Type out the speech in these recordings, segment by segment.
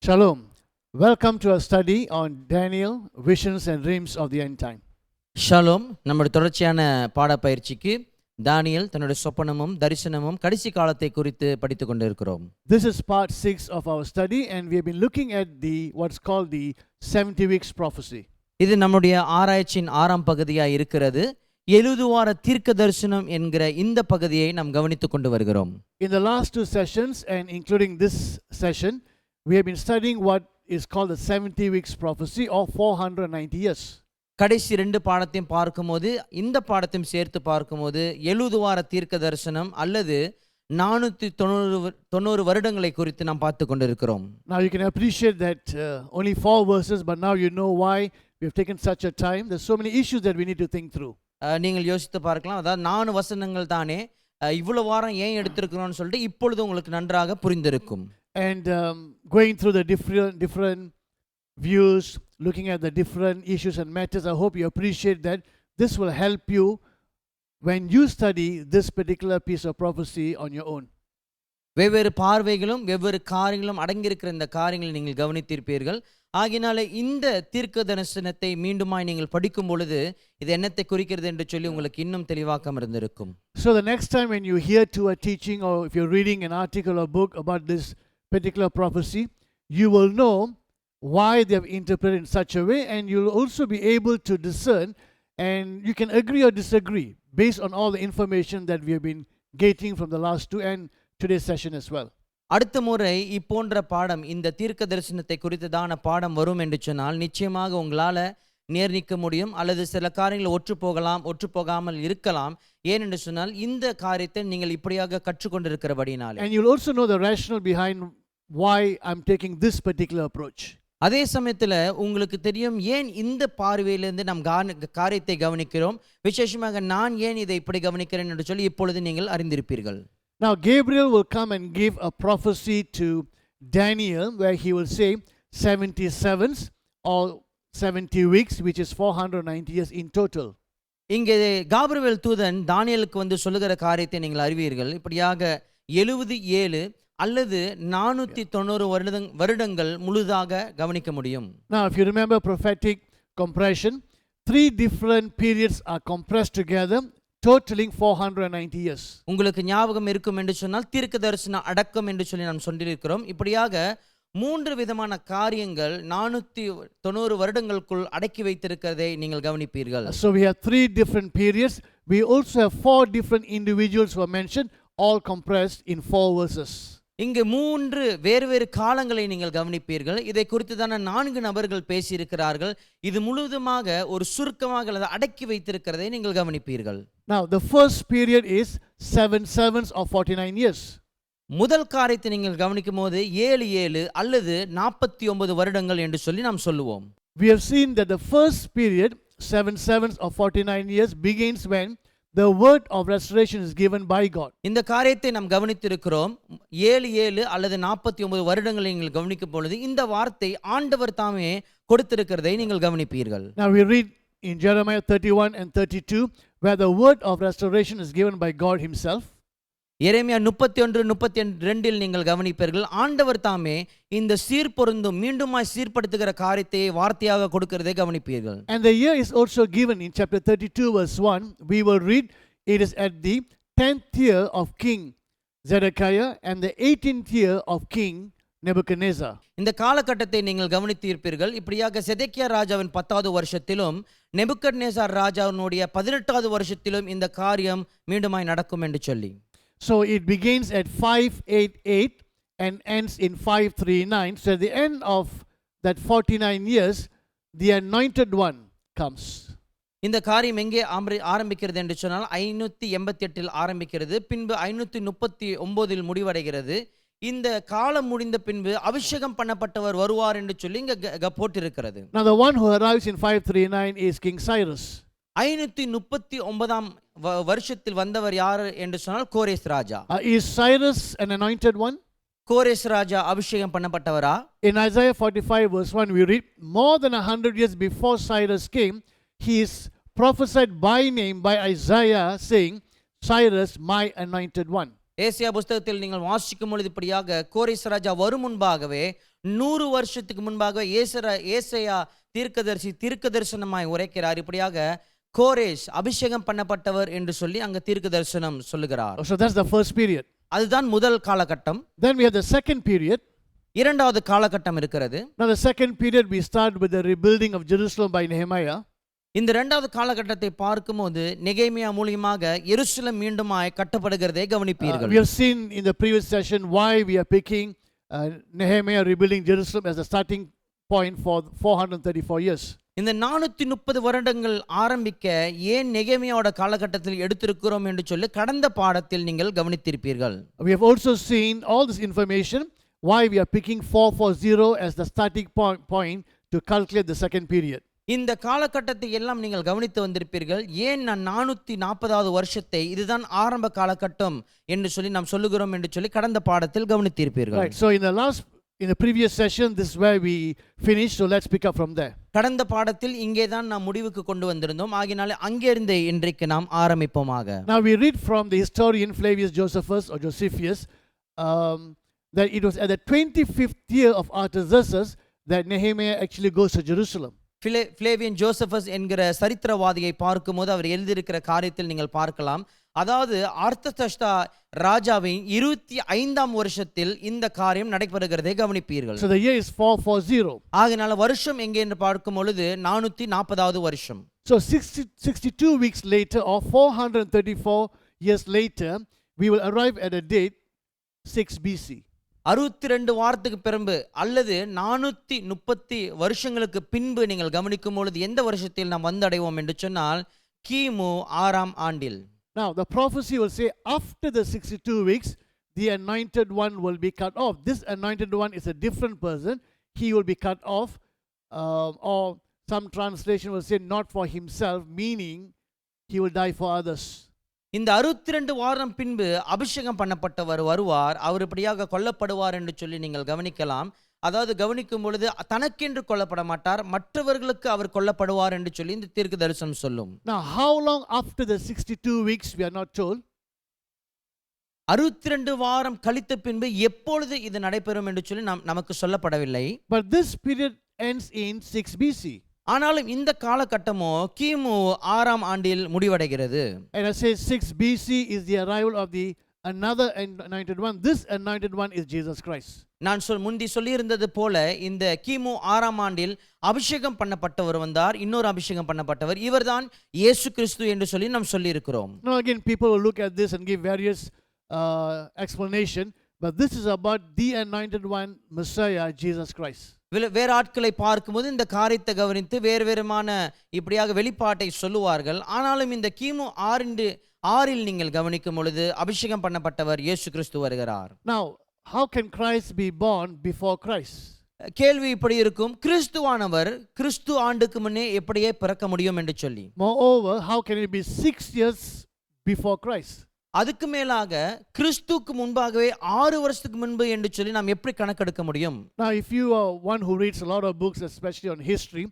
Shalom. Welcome to our study on Daniel, visions and dreams of the end time. Shalom. நம்முடைய தொடர்ச்சியான பாடப்பயிற்சிக்கு தானியேல் தன்னுடைய சொப்பனமும் தரிசனமும் கடைசி காலத்தை குறித்து படித்துக் கொண்டிருக்கிறோம். This is part 6 of our study and we have been looking at what's called the 70 weeks prophecy. இது நம்முடைய ஆராய்ச்சியின் ஆறாம் பகுதியாக இருக்கிறது. 70 வார தீர்க்க தரிசனம் என்கிற இந்த பகுதியை நாம் கவனித்துக் கொண்டு வருகிறோம். In the last two sessions and including this session, we have been studying what is called the 70 weeks prophecy or 490 years. கடைசி 2 பாடத்தையும் பார்க்கும்போது இந்த பாடத்தையும் சேர்த்து பார்க்கும்போது 70 வார தீர்க்க தரிசனம் அல்லது 490 வருடங்களை குறித்து நாம் பார்த்து கொண்டிருக்கிறோம். Now you can appreciate that only 4 verses, but now you know why we have taken such a time. There's so many issues that we need to think through. நீங்கள் யோசித்து பார்க்கலாம், அதாவது 4 வசனங்கள் தானே இவ்வளவு வாரம் ஏன் எடுத்திருக்கிறோம்னு சொல்லிட்டு இப்பொழுது உங்களுக்கு நன்றாக புரிந்திருக்கும். And going through the different views, looking at the different issues and matters, I hope you appreciate that this will help you when you study this particular piece of prophecy on your own. வெவ்வேறு பார்வைகளும் வெவ்வேறு காரியங்களும் அடங்கியிருக்கிற இந்த காரியங்களை நீங்கள் கவனித்திருப்பீர்கள். ஆகினால இந்த தீர்க்க தரிசனத்தை மீண்டுமாய் நீங்கள் படிக்கும் பொழுது இது என்னத்தை குறிக்கிறது என்று சொல்லி உங்களுக்கு இன்னும் தெளிவாக்கம் இருந்திருக்கும். So the next time when you hear to a teaching or if you're reading an article or book about this particular prophecy, you will know why they have interpreted in such a way, and you'll also be able to discern, and you can agree or disagree based on all the information that we have been getting from the last two and today's session as well. அடுத்த முறை இப்போன்ற பாடம் இந்த தீர்க்க தரிசனத்தை குறித்ததான பாடம் வரும் என்று சொன்னால் நிச்சயமாக உங்களால் நேர்நிற்க முடியும், அல்லது சில காரியங்கள் ஒற்று போகலாம், ஒற்று போகாமல் இருக்கலாம். ஏனென்று சொன்னால் இந்த காரியத்தை நீங்கள் இப்படியாக கற்றுக்கொண்டிருக்கிறபடினாலே. And you'll also know the rationale behind why I'm taking this particular approach. அதே சமயத்தில் உங்களுக்கு தெரியும் ஏன் இந்த பார்வையிலிருந்து நாம் காரியத்தை கவனிக்கிறோம், விசேஷமாக நான் ஏன் இதை இப்படி கவனிக்கிறேன் என்று சொல்லி இப்பொழுது நீங்கள் அறிந்திருப்பீர்கள். Now Gabriel will come and give a prophecy to Daniel where he will say 77 or 70 weeks, which is 490 years in total. இங்கே காபிரியேல் தூதன் தானியேலுக்கு வந்து சொல்லுகிற காரியத்தை நீங்கள் அறிவீர்கள். இப்படியாக 77 அல்லது 490 வருடங்கள் முழுதாக கவனிக்க முடியும். Now if you remember prophetic compression, 3 different periods are compressed together, totaling 490 years. உங்களுக்கு ஞாபகம் இருக்கும் என்று சொன்னால் தீர்க்க தரிசன அடக்கம் என்று சொல்லி நாம் சொல்லியிருக்கிறோம். இப்படியாக 3 விதமான காரியங்கள் 490 வருடங்களுக்குள் அடக்கி வைத்திருக்கிறதை நீங்கள் கவனிப்பீர்கள். So we have 3 different periods. We also have 4 different individuals who are mentioned, all compressed in 4 verses. இங்கு 3 வேறு காலங்களை நீங்கள் கவனிப்பீர்கள். இதை குறித்து தான 4 நபர்கள் பேசியிருக்கிறார்கள். இது முழுவதுமாக ஒரு சுருக்கமாக அல்லது அடக்கி வைத்திருக்கிறதை நீங்கள் கவனிப்பீர்கள். Now the first period is 7 sevens of 49 years. முதல் காரியத்தை நீங்கள் கவனிக்கும் போது 7 அல்லது 49 வருடங்கள் என்று சொல்லி நாம் சொல்லுவோம். We have seen that the first period, 7 sevens of 49 years, begins when the word of restoration is given by God. இந்த காரியத்தை நாம் கவனித்திருக்கிறோம். 7 அல்லது 49 வருடங்களை நீங்கள் கவனிக்கும் பொழுது இந்த வார்த்தை ஆண்டவர் தாமே கொடுத்திருக்கிறதை நீங்கள் கவனிப்பீர்கள். Now we read in Jeremiah 31 and 32 where the word of restoration is given by God himself. எரேமியா 31-32 நீங்கள் கவனிப்பீர்கள். ஆண்டவர் தாமே இந்த சீர்பொருந்தும் மீண்டுமாய் சீர்படுத்துகிற காரியத்தை வார்த்தையாக கொடுக்கிறதை கவனிப்பீர்கள். And the year is also given in chapter 32 verse 1. We will read, it is at the 10th year of King Zedekiah and the 18th year of King Nebuchadnezzar. இந்த காலகட்டத்தை நீங்கள் கவனித்திருப்பீர்கள். இப்படியாக செதேக்கியா ராஜாவின் 10வது வருஷத்திலும் நெபுக்கத்நேசார் ராஜாவினுடைய 18வது வருஷத்திலும் இந்த காரியம் மீண்டுமாய் நடக்கும் என்று சொல்லி. So it begins at 588 and ends in 539. So at the end of that 49 years, the anointed one comes. இந்த காரியம் எங்கே ஆரம்பிக்கிறது என்று சொன்னால் 588 ஆரம்பிக்கிறது, பின்பு 539 முடிவடைகிறது. இந்த காலம் முடிந்த பின்பு அபிஷேகம் பண்ணப்பட்டவர் வருவார் என்று சொல்லி இங்க போட்டிருக்கிறது. Now the one who arrives in 539 is King Cyrus. 539 வருஷத்தில் வந்தவர் யார் என்று சொன்னால் கோரேஸ் ராஜா. Is Cyrus an anointed one? கோரேஸ் ராஜா அபிஷேகம் பண்ணப்பட்டவரா? In Isaiah 45 verse 1 we read, more than 100 years before Cyrus came, he is prophesied by name by Isaiah saying, Cyrus my anointed one. Asia புஸ்தகத்தில் நீங்கள் வாசிக்கும் பொழுது இப்படியாக கோரேஸ் ராஜா வரும் முன்பாகவே 100 வருஷத்துக்கு முன்பாக ஏசாயா தீர்க்கதரிசி தீர்க்க தரிசனமாய் உரைக்கிறார். இப்படியாக கோரேஸ் அபிஷேகம் பண்ணப்பட்டவர் என்று சொல்லி அங்க தீர்க்க தரிசனம் சொல்லுகிறார். So that's the first period. அதுதான் முதல் காலகட்டம். Then we have the second period. இரண்டாவது காலகட்டம் இருக்கிறது. Now the second period we start with the rebuilding of Jerusalem by Nehemiah. இந்த இரண்டாவது காலகட்டத்தை பார்க்கும்போது நெகேமியா மூலமாக எருசலேம் மீண்டுமாய் கட்டப்படுகிறதை கவனிப்பீர்கள். We have seen in the previous session why we are picking Nehemiah rebuilding Jerusalem as the starting point for 434 years. இந்த 430 வருடங்கள் ஆரம்பிக்க ஏன் நெகேமியாவோட காலகட்டத்தில் எடுத்திருக்கிறோம் என்று சொல்லி கடந்த பாடத்தில் நீங்கள் கவனித்திருப்பீர்கள். We have also seen all this information why we are picking 440 as the starting point to calculate the second period. இந்த காலகட்டத்தை எல்லாம் நீங்கள் கவனித்து வந்திருப்பீர்கள். ஏன் நான் 440வது வருஷத்தை இதுதான் ஆரம்ப காலகட்டம் என்று சொல்லி நாம் சொல்லுகிறோம் என்று சொல்லி கடந்த பாடத்தில் கவனித்திருப்பீர்கள். Right. So in the previous session this is where we finished, so let's pick up from there. கடந்த பாடத்தில் இங்கே தான் நாம் முடிவுக்கு கொண்டு வந்திருந்தோம். ஆகினாலே அங்கே இருந்து இன்றைக்கு நாம் ஆரம்பிப்போமாக. Now we read from the historian Flavius Josephus or Josephus that it was at the 25th year of Artaxerxes that Nehemiah actually goes to Jerusalem. Flavius Josephus என்கிற சரித்திரவாதியை பார்க்கும்போது அவர் எழுதியிருக்கிற காரியத்தில் நீங்கள் பார்க்கலாம். அதாவது அர்த்தசஷ்டா ராஜாவின் 25ஆம் வருஷத்தில் இந்த காரியம் நடைபெறுகிறதை கவனிப்பீர்கள். So the year is 440. ஆகையால வருஷம் எங்கே என்று பார்க்கும் பொழுது 440வது வருஷம். So 62 weeks later or 434 years later we will arrive at a date 6 BC. 62 வாரத்துக்கு பிறகு அல்லது 430 வருஷங்களுக்கு பின்பு நீங்கள் கவனிக்கும் பொழுது எந்த வருஷத்தில் நாம் வந்தடைவோம் என்று சொன்னால் கிமு 6ஆம் ஆண்டில். Now the prophecy will say after the 62 weeks the anointed one will be cut off. This anointed one is a different person. He will be cut off, or some translation will say not for himself, meaning he will die for others. இந்த 62 வாரம் பின்பு அபிஷேகம் பண்ணப்பட்டவர் வருவார். அவர் இப்படியாக கொல்லப்படுவார் என்று சொல்லி நீங்கள் கவனிக்கலாம். அதாவது கவனிக்கும் பொழுது தனக்கென்று கொல்லப்பட மாட்டார், மற்றவர்களுக்கு அவர் கொல்லப்படுவார் என்று சொல்லி இந்த தீர்க்க தரிசனம் சொல்லும். Now how long after the 62 weeks we are not told. 62 வாரம் கழித்த பின்பு எப்பொழுது இது நடைபெறும் என்று சொல்லி நமக்கு சொல்லப்படவில்லை. But this period ends in 6 BC. ஆனாலும் இந்த காலகட்டமோ கிமு 6ஆம் ஆண்டில் முடிவடைகிறது. And I say 6 BC is the arrival of the another anointed one. This anointed one is Jesus Christ. நான் முந்தி சொல்லியிருந்தது போல இந்த கிமு 6ஆம் ஆண்டில் அபிஷேகம் பண்ணப்பட்டவர் வந்தார். இன்னொரு அபிஷேகம் பண்ணப்பட்டவர் இவர்தான் இயேசு கிறிஸ்து என்று சொல்லி நாம் சொல்லியிருக்கிறோம். Now again people will look at this and give various explanation, but this is about the anointed one, Messiah, Jesus Christ. வேறு ஆட்களை பார்க்கும்போது இந்த காரியத்தை கவனித்து வேறுமான இப்படியாக வெளிப்பாட்டை சொல்லுவார்கள். ஆனாலும் இந்த கிமு 6இல் நீங்கள் கவனிக்கும் பொழுது அபிஷேகம் பண்ணப்பட்டவர் இயேசு கிறிஸ்து வருகிறார். Now how can Christ be born before Christ? கேள்வி இப்படி இருக்கும், கிறிஸ்துவானவர் கிறிஸ்து ஆண்டுக்கு முன்னே எப்படியே பிறக்க முடியும் என்று சொல்லி. Moreover, how can it be 6 years before Christ? அதுக்கு மேலாக கிறிஸ்துக்கு முன்பாகவே 6 வருஷத்துக்கு முன்பு என்று சொல்லி நாம் எப்படி கணக்கெடுக்க முடியும்? Now if you are one who reads a lot of books, especially on history,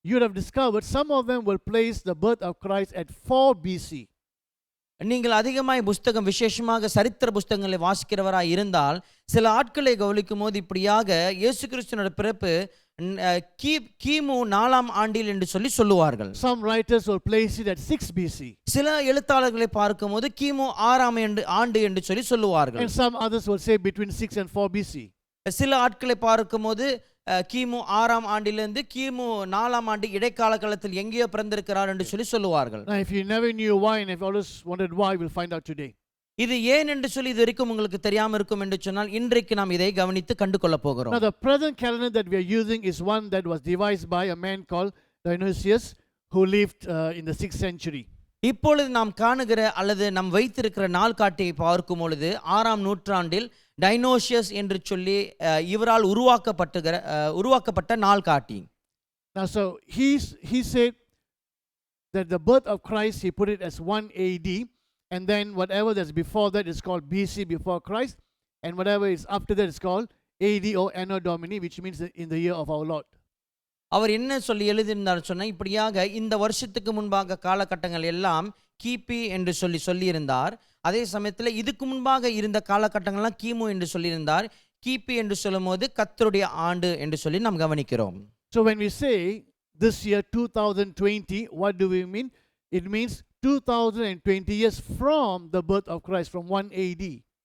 you would have discovered some of them will place the birth of Christ at 4 BC. நீங்கள் அதிகமாய் புஸ்தகம் விசேஷமாக சரித்திர புஸ்தகங்களை வாசிக்கிறவராய் இருந்தால் சில ஆட்களை கவனிக்கும் போது இப்படியாக இயேசு கிறிஸ்துவின் பிறப்பு கிமு 4ஆம் ஆண்டில் என்று சொல்லி சொல்லுவார்கள். Some writers will place it at 6 BC. சில எழுத்தாளர்களை பார்க்கும்போது கிமு 6ஆம் ஆண்டு என்று சொல்லி சொல்லுவார்கள். And some others will say between 6 and 4 BC. சில ஆட்களை பார்க்கும்போது கிமு 6ஆம் ஆண்டிலிருந்து கிமு 4ஆம் ஆண்டு இடைக்கால காலத்தில் எங்கேயோ பிறந்திருக்கிறார் என்று சொல்லி சொல்லுவார்கள். Now if you never knew why and if you always wondered why, we'll find out today. இது ஏன் என்று சொல்லி இது வரைக்கும் உங்களுக்கு தெரியாம இருக்கும் என்று சொன்னால் இன்றைக்கு நாம் இதை கவனித்து கண்டு கொள்ள போகிறோம். Now the present calendar that we are using is one that was devised by a man called Dionysius who lived in the 6th century. இப்பொழுது நாம் காணுகிற அல்லது நாம் வைத்திருக்கிற நாள் காட்டியை பார்க்கும் பொழுது 6ஆம் நூற்றாண்டில் டைனோசியஸ் என்று சொல்லி இவரால் உருவாக்கப்பட்ட நாள் காட்டி. Now so he said that the birth of Christ, he put it as 1 AD, and then whatever that's before that is called BC, before Christ, and whatever is after that is called AD or Anno Domini, which means in the year of our Lord. அவர் என்ன சொல்லி எழுதியிருந்தார் சொன்னால் இப்படியாக இந்த வருஷத்துக்கு முன்பாக காலகட்டங்கள் எல்லாம் கிபி என்று சொல்லியிருந்தார். அதே சமயத்தில் இதுக்கு முன்பாக இருந்த காலகட்டங்கள்லாம் கிமு என்று சொல்லியிருந்தார். கிபி என்று சொல்லும்போது கர்த்தருடைய ஆண்டு என்று சொல்லி நாம் கவனிக்கிறோம். So when we say this year 2020, what do we mean? It means 2020 years from the birth of Christ, from 1 AD.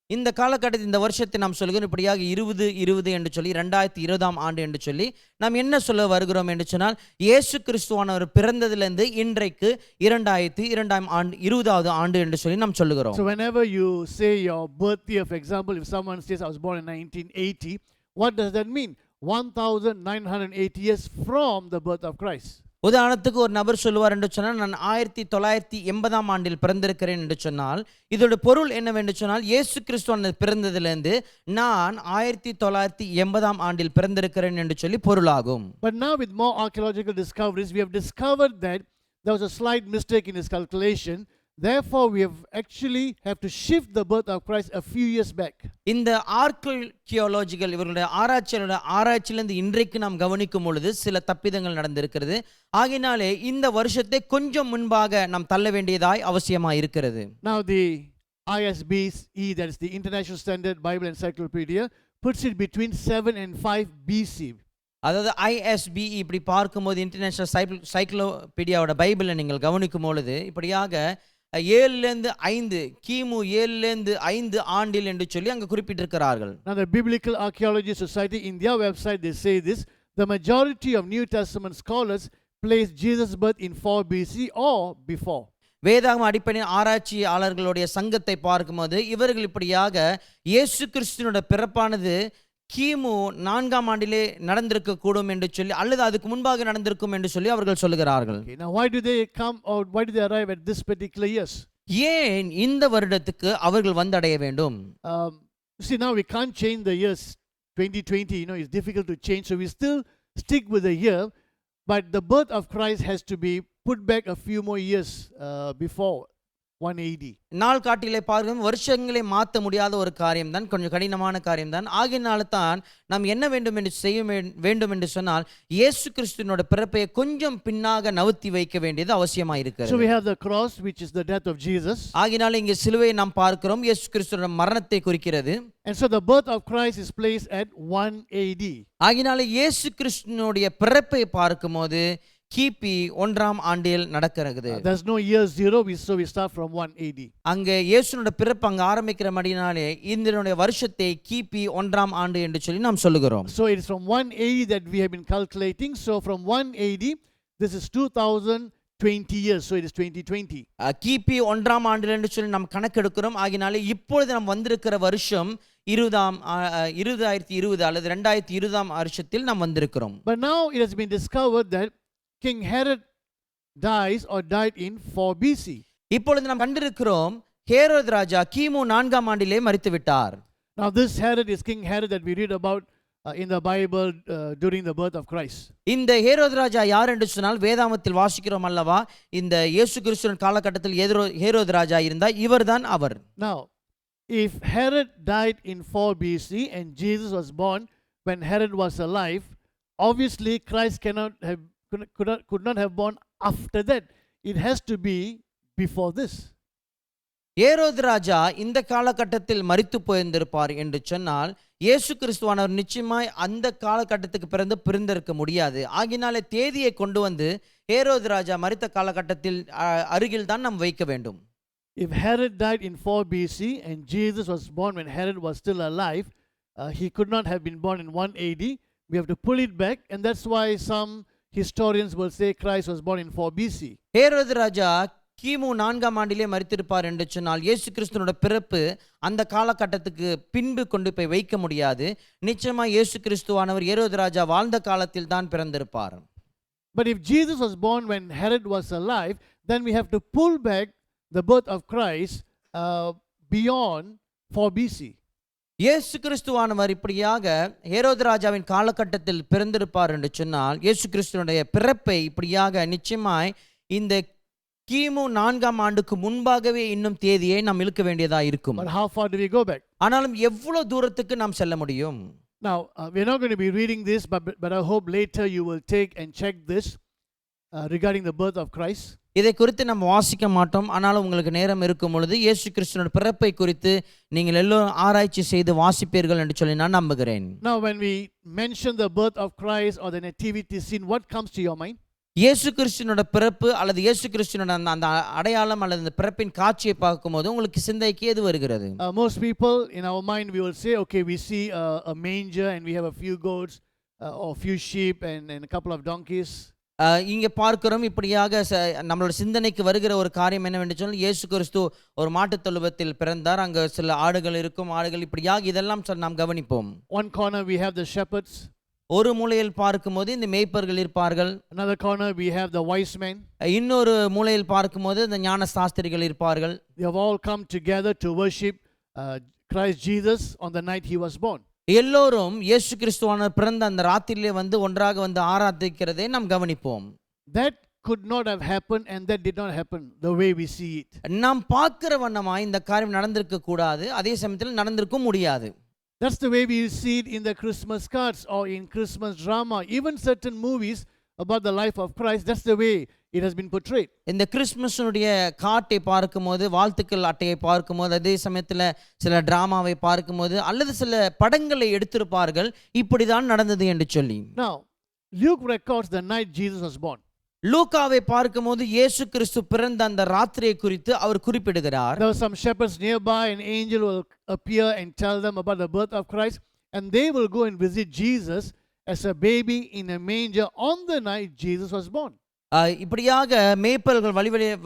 இந்த காலகட்டத்தில் இந்த வருஷத்தை நாம் சொல்கிறோம் இப்படியாக 2020 என்று சொல்லி 2020 ஆண்டு என்று சொல்லி நாம் என்ன சொல்ல வருகிறோம் என்று சொன்னால் இயேசு கிறிஸ்துவானவர் பிறந்ததிலிருந்து இன்றைக்கு 2020 ஆண்டு என்று சொல்லி நாம் சொல்லுகிறோம். So whenever you say your birth year, for example, if someone says I was born in 1980, what does that mean? 1980 years from the birth of Christ. உதாரணத்துக்கு ஒரு நபர் சொல்லுவார் என்று சொன்னால் நான் 1980 ஆண்டில் பிறந்திருக்கிறேன் என்று சொன்னால் இதோட பொருள் என்னவென்று சொன்னால் இயேசு கிறிஸ்து பிறந்ததிலிருந்து நான் 1980 ஆண்டில் பிறந்திருக்கிறேன் என்று சொல்லி பொருளாகும். But now with more archaeological discoveries, we have discovered that there was a slight mistake in his calculation. Therefore, we have to shift the birth of Christ a few years back. இந்த ஆர்க்கியோலாஜிக்கல் இவர்களுடைய ஆராய்ச்சியிலிருந்து இன்றைக்கு நாம் கவனிக்கும் பொழுது சில தப்பிதங்கள் நடந்திருக்கிறது. ஆகினாலே இந்த வருஷத்தை கொஞ்சம் முன்பாக நாம் தள்ள வேண்டியதாய் அவசியமாய் இருக்கிறது. Now the ISBE, that is the International Standard Bible Encyclopedia, puts it between 7 and 5 BC. அதாவது ISBE இப்படி பார்க்கும்போது இன்டர்நேஷனல் சைக்ளோபீடியாவோட பைபிளை நீங்கள் கவனிக்கும் பொழுது இப்படியாக 7 கிமு 7 ஆண்டில் என்று சொல்லி அங்கு குறிப்பிட்டிருக்கிறார்கள். Now the Biblical Archaeology Society, in their website, they say this: the majority of New Testament scholars place Jesus' birth in 4 BC or before. வேதாகம அடிப்படையில் ஆராய்ச்சியாளர்களுடைய சங்கத்தை பார்க்கும்போது இவர்கள் இப்படியாக இயேசு கிறிஸ்துவினுடைய பிறப்பானது கிமு 4 ஆண்டிலே நடந்திருக்க கூடும் என்று சொல்லி அல்லது அதுக்கு முன்பாக நடந்திருக்கும் என்று சொல்லி அவர்கள் சொல்லுகிறார்கள். Okay, now why do they come or why do they arrive at this particular years? ஏன் இந்த வருடத்துக்கு அவர்கள் வந்தடைய வேண்டும்? See, now we can't change the years. 2020, it's difficult to change, so we still stick with the year, but the birth of Christ has to be put back a few more years before 180. நாள் காட்டிலே பார்க்கும் வருஷங்களை மாற்ற முடியாத ஒரு காரியம் தான், கொஞ்சம் கடினமான காரியம் தான். ஆகையினால தான் நாம் என்ன வேண்டும் என்று செய்ய வேண்டும் என்று சொன்னால் இயேசு கிறிஸ்துவினோட பிறப்பை கொஞ்சம் பின்னாக நவுத்தி வைக்க வேண்டியது அவசியமாக இருக்கிறது. So we have the cross, which is the death of Jesus. ஆகையினால இங்கே சிலுவையை நாம் பார்க்கிறோம், இயேசு கிறிஸ்துவின் மரணத்தை குறிக்கிறது. And so the birth of Christ is placed at 1 AD. ஆகையினால இயேசு கிறிஸ்துவினுடைய பிறப்பை பார்க்கும்போது கிபி 1 ஆண்டில் நடக்கிறது. There's no year 0, so we start from 1 AD. அங்கே இயேசுனுடைய பிறப்பு அங்க ஆரம்பிக்கிறபடினாலே இந்த வருஷத்தை கிபி 1 ஆண்டு என்று சொல்லி நாம் சொல்லுகிறோம். So it is from 1 AD that we have been calculating. So from 1 AD, this is 2020 years. So it is 2020. கிபி 1 ஆண்டு என்று சொல்லி நாம் கணக்கெடுக்கிறோம். ஆகினாலே இப்பொழுது நாம் வந்திருக்கிற வருஷம் 2020 அல்லது 2020 வருஷத்தில் நாம் வந்திருக்கிறோம். But now it has been discovered that King Herod died in 4 BC. இப்பொழுது நாம் கண்டிருக்கிறோம் ஹேரோது ராஜா கிமு 4 ஆண்டிலே மரித்து விட்டார். Now this Herod is King Herod that we read about in the Bible during the birth of Christ. இந்த ஹேரோது ராஜா யார் என்று சொன்னால் வேதாகமத்தில் வாசிக்கிறோம் அல்லவா, இந்த இயேசு கிறிஸ்துவின் காலகட்டத்தில் ஹேரோது ராஜா இருந்தார், இவர்தான் அவர். Now if Herod died in 4 BC and Jesus was born when Herod was alive, obviously Christ could not have born after that. It has to be before this. ஹேரோது ராஜா இந்த காலகட்டத்தில் மரித்து போயிருந்திருப்பார் என்று சொன்னால் இயேசு கிறிஸ்துவானவர் நிச்சயமாய் அந்த காலகட்டத்துக்கு பிறந்திருக்க முடியாது. ஆகினாலே தேதியை கொண்டு வந்து ஹேரோது ராஜா மரித்த காலகட்டத்தில் அருகில் தான் நாம் வைக்க வேண்டும். If Herod died in 4 BC and Jesus was born when Herod was still alive, he could not have been born in 1 AD. We have to pull it back, and that's why some historians will say Christ was born in 4 BC. ஹேரோது ராஜா கிமு 4 ஆண்டிலே மரித்திருப்பார் என்று சொன்னால் இயேசு கிறிஸ்துவோட பிறப்பு அந்த காலகட்டத்துக்கு பின்பு கொண்டு போய் வைக்க முடியாது. நிச்சயமா இயேசு கிறிஸ்துவானவர் ஹேரோது ராஜா வாழ்ந்த காலத்தில் தான் பிறந்திருப்பார். But if Jesus was born when Herod was alive, then we have to pull back the birth of Christ beyond 4 BC. இயேசு கிறிஸ்துவானவர் இப்படியாக ஹேரோது ராஜாவின் காலகட்டத்தில் பிறந்திருப்பார் என்று சொன்னால் இயேசு கிறிஸ்துவனுடைய பிறப்பை இப்படியாக நிச்சயமாய் இந்த கிமு 4 ஆண்டுக்கு முன்பாகவே இன்னும் தேதியை நாம் இழுக்க வேண்டியதா இருக்கும். But how far do we go back? ஆனாலும் எவ்வளவு தூரத்துக்கு நாம் செல்ல முடியும்? Now we're not going to be reading this, but I hope later you will take and check this. regarding the birth of Christ. இதை குறித்து நம்ம வாசிக்க மாட்டோம். ஆனாலும் உங்களுக்கு நேரம் இருக்கும் பொழுது இயேசு கிறிஸ்துவின் பிறப்பை குறித்து நீங்கள் எல்லோரும் ஆராய்ச்சி செய்து வாசிப்பீர்கள் என்று சொல்லி நான் நம்புகிறேன். Now when we mention the birth of Christ or the nativity scene, what comes to your mind? இயேசு கிறிஸ்துவினோட பிறப்பு அல்லது இயேசு கிறிஸ்துவினோட அந்த அடையாளம் அல்லது அந்த பிறப்பின் காட்சியை பார்க்கும்போது உங்களுக்கு சிந்தைக்கு எது வருகிறது? Most people in our mind we will say, okay, we see a manger and we have a few goats or few sheep and a couple of donkeys. இங்க பார்க்கிறோம். இப்படியாக நம்மளோட சிந்தனைக்கு வருகிற ஒரு காரியம் என்னவென்று சொன்னால், இயேசு கிறிஸ்து ஒரு மாட்டுத் தொழுவத்தில் பிறந்தார், அங்க சில ஆடுகள் இருக்கும், ஆடுகள் இப்படியாக இதெல்லாம் நாம் கவனிப்போம். One corner we have the shepherds. ஒரு மூலையில் பார்க்கும்போது இந்த மேய்ப்பர்கள் இருப்பார்கள். Another corner we have the wise men. இன்னொரு மூலையில் பார்க்கும்போது இந்த ஞான சாஸ்திரிகள் இருப்பார்கள். They have all come together to worship Christ Jesus on the night he was born. எல்லோரும் இயேசு கிறிஸ்துவானவர் பிறந்த அந்த ராத்திரியிலே வந்து ஒன்றாக வந்து ஆராதிக்கிறதை நாம் கவனிப்போம். That could not have happened and that did not happen the way we see it. நாம் பார்க்கிற வண்ணமாய் இந்த காரியம் நடந்திருக்க கூடாது, அதே சமயத்தில் நடந்திருக்க முடியாது. That's the way we see it in the Christmas cards or in Christmas drama, even certain movies about the life of Christ. That's the way it has been portrayed. இந்த கிறிஸ்மஸுடைய காட்டை பார்க்கும்போது, வாழ்த்துக்கள் அட்டையை பார்க்கும்போது, அதே சமயத்தில் சில டிராமாவை பார்க்கும்போது அல்லது சில படங்களை எடுத்திருப்பார்கள், இப்படிதான் நடந்தது என்று சொல்லி. Now Luke records the night Jesus was born. லூக்காவை பார்க்கும்போது இயேசு கிறிஸ்து பிறந்த அந்த ராத்திரியை குறித்து அவர் குறிப்பிடுகிறார். There were some shepherds nearby, an angel will appear and tell them about the birth of Christ, and they will go and visit Jesus as a baby in a manger on the night Jesus was born. இப்படியாக மேய்ப்பர்கள்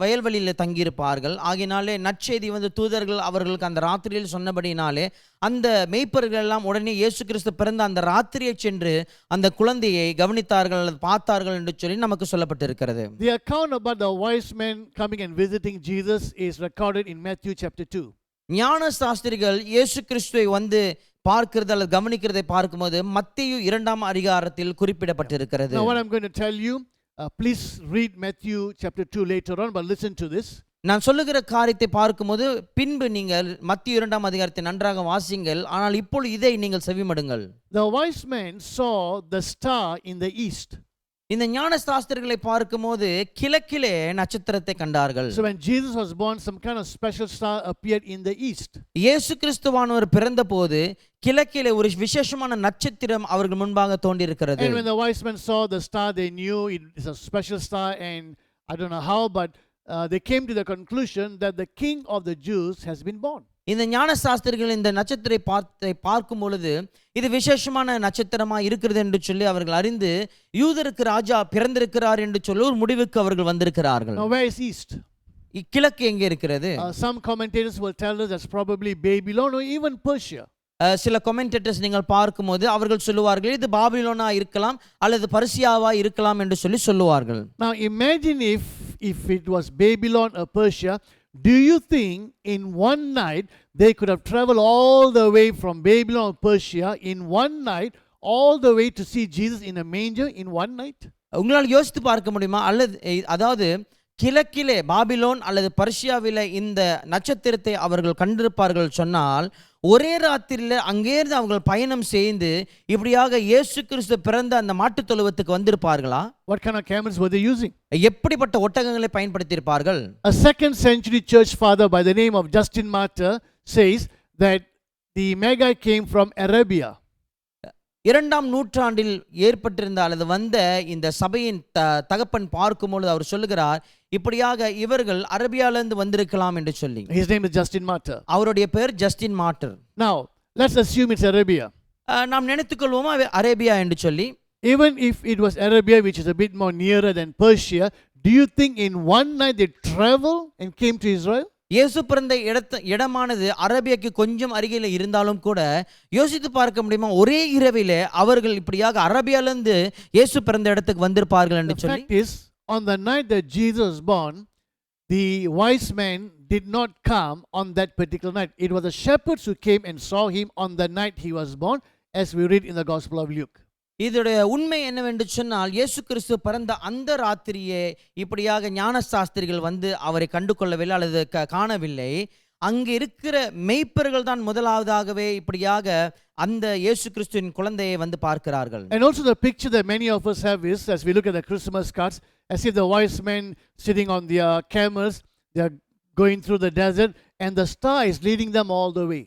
வயல்வெளியில் தங்கியிருப்பார்கள். ஆகினாலே நற்செய்தி வந்து தூதர்கள் அவர்களுக்கு அந்த ராத்திரியில் சொன்னபடினாலே அந்த மேய்ப்பர்கள் எல்லாம் உடனே இயேசு கிறிஸ்து பிறந்த அந்த ராத்திரியை சென்று அந்த குழந்தையை கவனித்தார்கள் அல்லது பார்த்தார்கள் என்று சொல்லி நமக்கு சொல்லப்பட்டிருக்கிறது. The account about the wise men coming and visiting Jesus is recorded in Matthew chapter 2. ஞான சாஸ்திரிகள் இயேசு கிறிஸ்துவை வந்து பார்க்கிறது அல்லது கவனிக்கிறதை பார்க்கும்போது மத்தேயு 2ஆம் அதிகாரத்தில் குறிப்பிடப்பட்டிருக்கிறது. Now what I'm going to tell you, please read Matthew chapter 2 later on, but listen to this. நான் சொல்லுகிற காரியத்தை பார்க்கும்போது பின்பு நீங்கள் மத்தேயு 2ஆம் அதிகாரத்தை நன்றாக வாசிங்கள். ஆனால் இப்பொழுது இதை நீங்கள் செவிமடுங்கள். The wise men saw the star in the east. இந்த ஞான சாஸ்திரிகளை பார்க்கும்போது கிழக்கிலே நட்சத்திரத்தை கண்டார்கள். So when Jesus was born, some kind of special star appeared in the east. இயேசு கிறிஸ்துவானவர் பிறந்தபோது கிழக்கிலே ஒரு விசேஷமான நட்சத்திரம் அவர்கள் முன்பாக தோன்றியிருக்கிறது. And when the wise men saw the star, they knew it is a special star, and I don't know how, but they came to the conclusion that the king of the Jews has been born. இந்த ஞான சாஸ்திரிகள் இந்த நட்சத்திரத்தை பார்க்கும் பொழுது இது விசேஷமான நட்சத்திரமா இருக்கிறது என்று சொல்லி அவர்கள் அறிந்து யூதருக்கு ராஜா பிறந்திருக்கிறார் என்று சொல்லி ஒரு முடிவுக்கு அவர்கள் வந்திருக்கிறார்கள். Now where is east? கிழக்கு எங்கே இருக்கிறது? Some commentators will tell us that's probably Babylon or even Persia. சில கமெண்டேட்டர்ஸ் நீங்கள் பார்க்கும்போது அவர்கள் சொல்லுவார்கள் இது பாபிலோனா இருக்கலாம் அல்லது பர்சியாவா இருக்கலாம் என்று சொல்லி சொல்லுவார்கள். Now imagine if it was Babylon or Persia, do you think in one night they could have traveled all the way from Babylon or Persia in one night all the way to see Jesus in a manger in one night? உங்களால் யோசித்து பார்க்க முடியுமா? அதாவது கிழக்கிலே Babylon அல்லது பர்சியாவிலே இந்த நட்சத்திரத்தை அவர்கள் கண்டிருப்பார்கள் சொன்னால் ஒரே ராத்திரியில் அங்கேருந்து அவங்க பயணம் செய்து இப்படியாக இயேசு கிறிஸ்து பிறந்த அந்த மாட்டுத் தொழுவத்துக்கு வந்திருப்பார்களா? What kind of camels were they using? எப்படிப்பட்ட ஒட்டகங்களை பயன்படுத்தியிருப்பார்கள்? A 2nd century church father by the name of Justin Martyr says that the Magi came from Arabia. 2ஆம் நூற்றாண்டில் ஏற்பட்டிருந்த அல்லது வந்த இந்த சபையின் தகப்பன் பார்க்கும்போது அவர் சொல்லுகிறார் இப்படியாக இவர்கள் அரேபியாவிலிருந்து வந்திருக்கலாம் என்று சொல்லி. His name is Justin Martyr. அவருடைய பெயர் Justin mortar. Now let's assume it's Arabia. நாம் நினைத்துக்கொள்வோமா அரேபியா என்று சொல்லி. Even if it was Arabia, which is a bit more nearer than Persia, do you think in one night they traveled and came to Israel? இயேசு பிறந்த இடமானது அரேபியாக்கு கொஞ்சம் அருகில் இருந்தாலும் கூட யோசித்து பார்க்க முடியுமா ஒரே இரவிலே அவர்கள் இப்படியாக அரேபியாவிலிருந்து இயேசு பிறந்த இடத்துக்கு வந்திருப்பார்கள் என்று சொல்லி. The fact is, on the night that Jesus was born, the wise men did not come on that particular night. It was the shepherds who came and saw him on the night he was born, as we read in the Gospel of Luke. இதோடைய உண்மை என்னவென்று சொன்னால் இயேசு கிறிஸ்து பிறந்த அந்த ராத்திரியே இப்படியாக ஞான சாஸ்திரிகள் வந்து அவரை கண்டு கொள்ளவில்லை அல்லது காணவில்லை. அங்க இருக்கிற மேய்ப்பர்கள் தான் முதலாவதாகவே இப்படியாக அந்த இயேசு கிறிஸ்துவின் குழந்தையை வந்து பார்க்கிறார்கள். And also the picture that many of us have is, as we look at the Christmas cards, as if the wise men sitting on their camels, they are going through the desert, and the star is leading them all the way.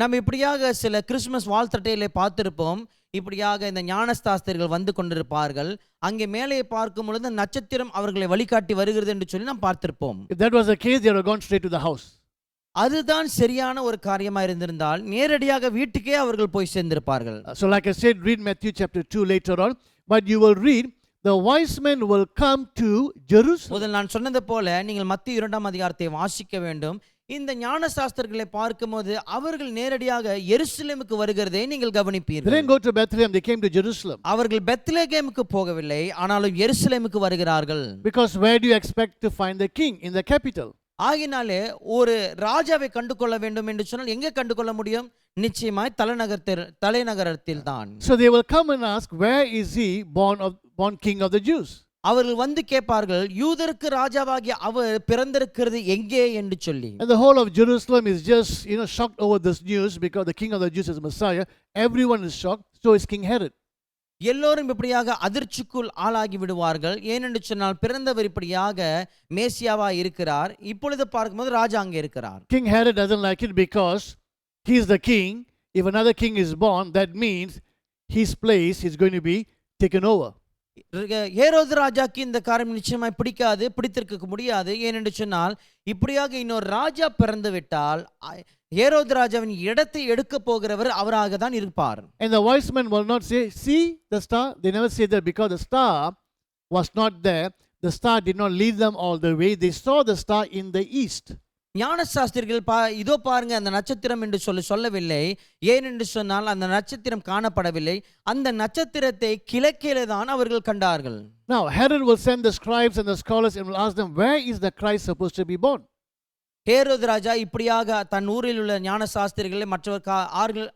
நம்ம இப்படியாக சில Christmas வாழ்த்தட்டையிலே பார்த்திருப்போம். இப்படியாக இந்த ஞானஸ்தாஸ்திரிகள் வந்து கொண்டிருப்பார்கள். அங்கே மேலே பார்க்கும் பொழுது நட்சத்திரம் அவர்களை வழிகாட்டி வருகிறது என்று சொல்லி நாம் பார்த்திருப்போம். If that was the case, they would have gone straight to the house. அதுதான் சரியான ஒரு காரியமா இருந்திருந்தால் நேரடியாக வீட்டுக்கே அவர்கள் போய் சேர்ந்திருப்பார்கள். So like I said, read Matthew chapter 2 later on, but you will read the wise men will come to Jerusalem. முதல் நான் சொன்னது போல நீங்கள் மத்திய 2ஆம் அதிகாரத்தை வாசிக்க வேண்டும். இந்த ஞானசாஸ்திரங்களை பார்க்கும்போது அவர்கள் நேரடியாக எருசலேமுக்கு வருகிறதை நீங்கள் They கவனிப்பீர்கள். didn't go to Bethlehem, they came to Jerusalem. அவர்கள் பெத்லகேமுக்கு போகவில்லை, ஆனாலும் எருசலேமுக்கு வருகிறார்கள். Because where do you expect to find the king? In the capital. ஆகினாலே ஒரு ராஜாவை கண்டுகொள்ள வேண்டும் என்று சொன்னால் எங்கே கண்டுகொள்ள முடியும்? நிச்சயமாய் தலைநகரத்தில் தான். So they will come and ask, where is he born king of the Jews? அவர்கள் வந்து கேட்பார்கள், யூதருக்கு ராஜாவாகிய அவர் பிறந்திருக்கிறது எங்கே என்று சொல்லி. And the whole of Jerusalem is just, shocked over this news because the king of the Jews is Messiah. Everyone is shocked. So is King Herod. எல்லோரும் இப்படியாக அதிர்ச்சிக்குள் ஆளாகி விடுவார்கள். ஏனென்று சொன்னால் பிறந்தவர் இப்படியாக மேசியாவா இருக்கிறார். இப்பொழுது பார்க்கும்போது ராஜா அங்கே இருக்கிறார். King Herod doesn't like it because he is the king. If another king is born, that means his place is going to be taken over. ஏரோது ராஜாக்கு இந்த காரியம் நிச்சயமாய் பிடித்திருக்க முடியாது. ஏனென்று சொன்னால் இப்படியாக இன்னொரு ராஜா பிறந்து விட்டால் ஏரோது ராஜாவின் இடத்தை எடுக்க போகிறவர் அவராக தான் இருப்பார். And the wise men will not say, see the star. They never say that because the star was not there. The star did not lead them all the way. They saw the star in the east. ஞானசாஸ்திரிகள் இதோ பாருங்க அந்த நட்சத்திரம் என்று சொல்லவில்லை. ஏனென்று சொன்னால் அந்த நட்சத்திரம் காணப்படவில்லை. அந்த நட்சத்திரத்தை கிழக்கிலே தான் அவர்கள் கண்டார்கள். Now Herod will send the scribes and the scholars and will ask them, where is the Christ supposed to be born? ஹேரோது ராஜா இப்படியாக தன் ஊரில் உள்ள ஞானசாஸ்திரிகளை மற்றவர்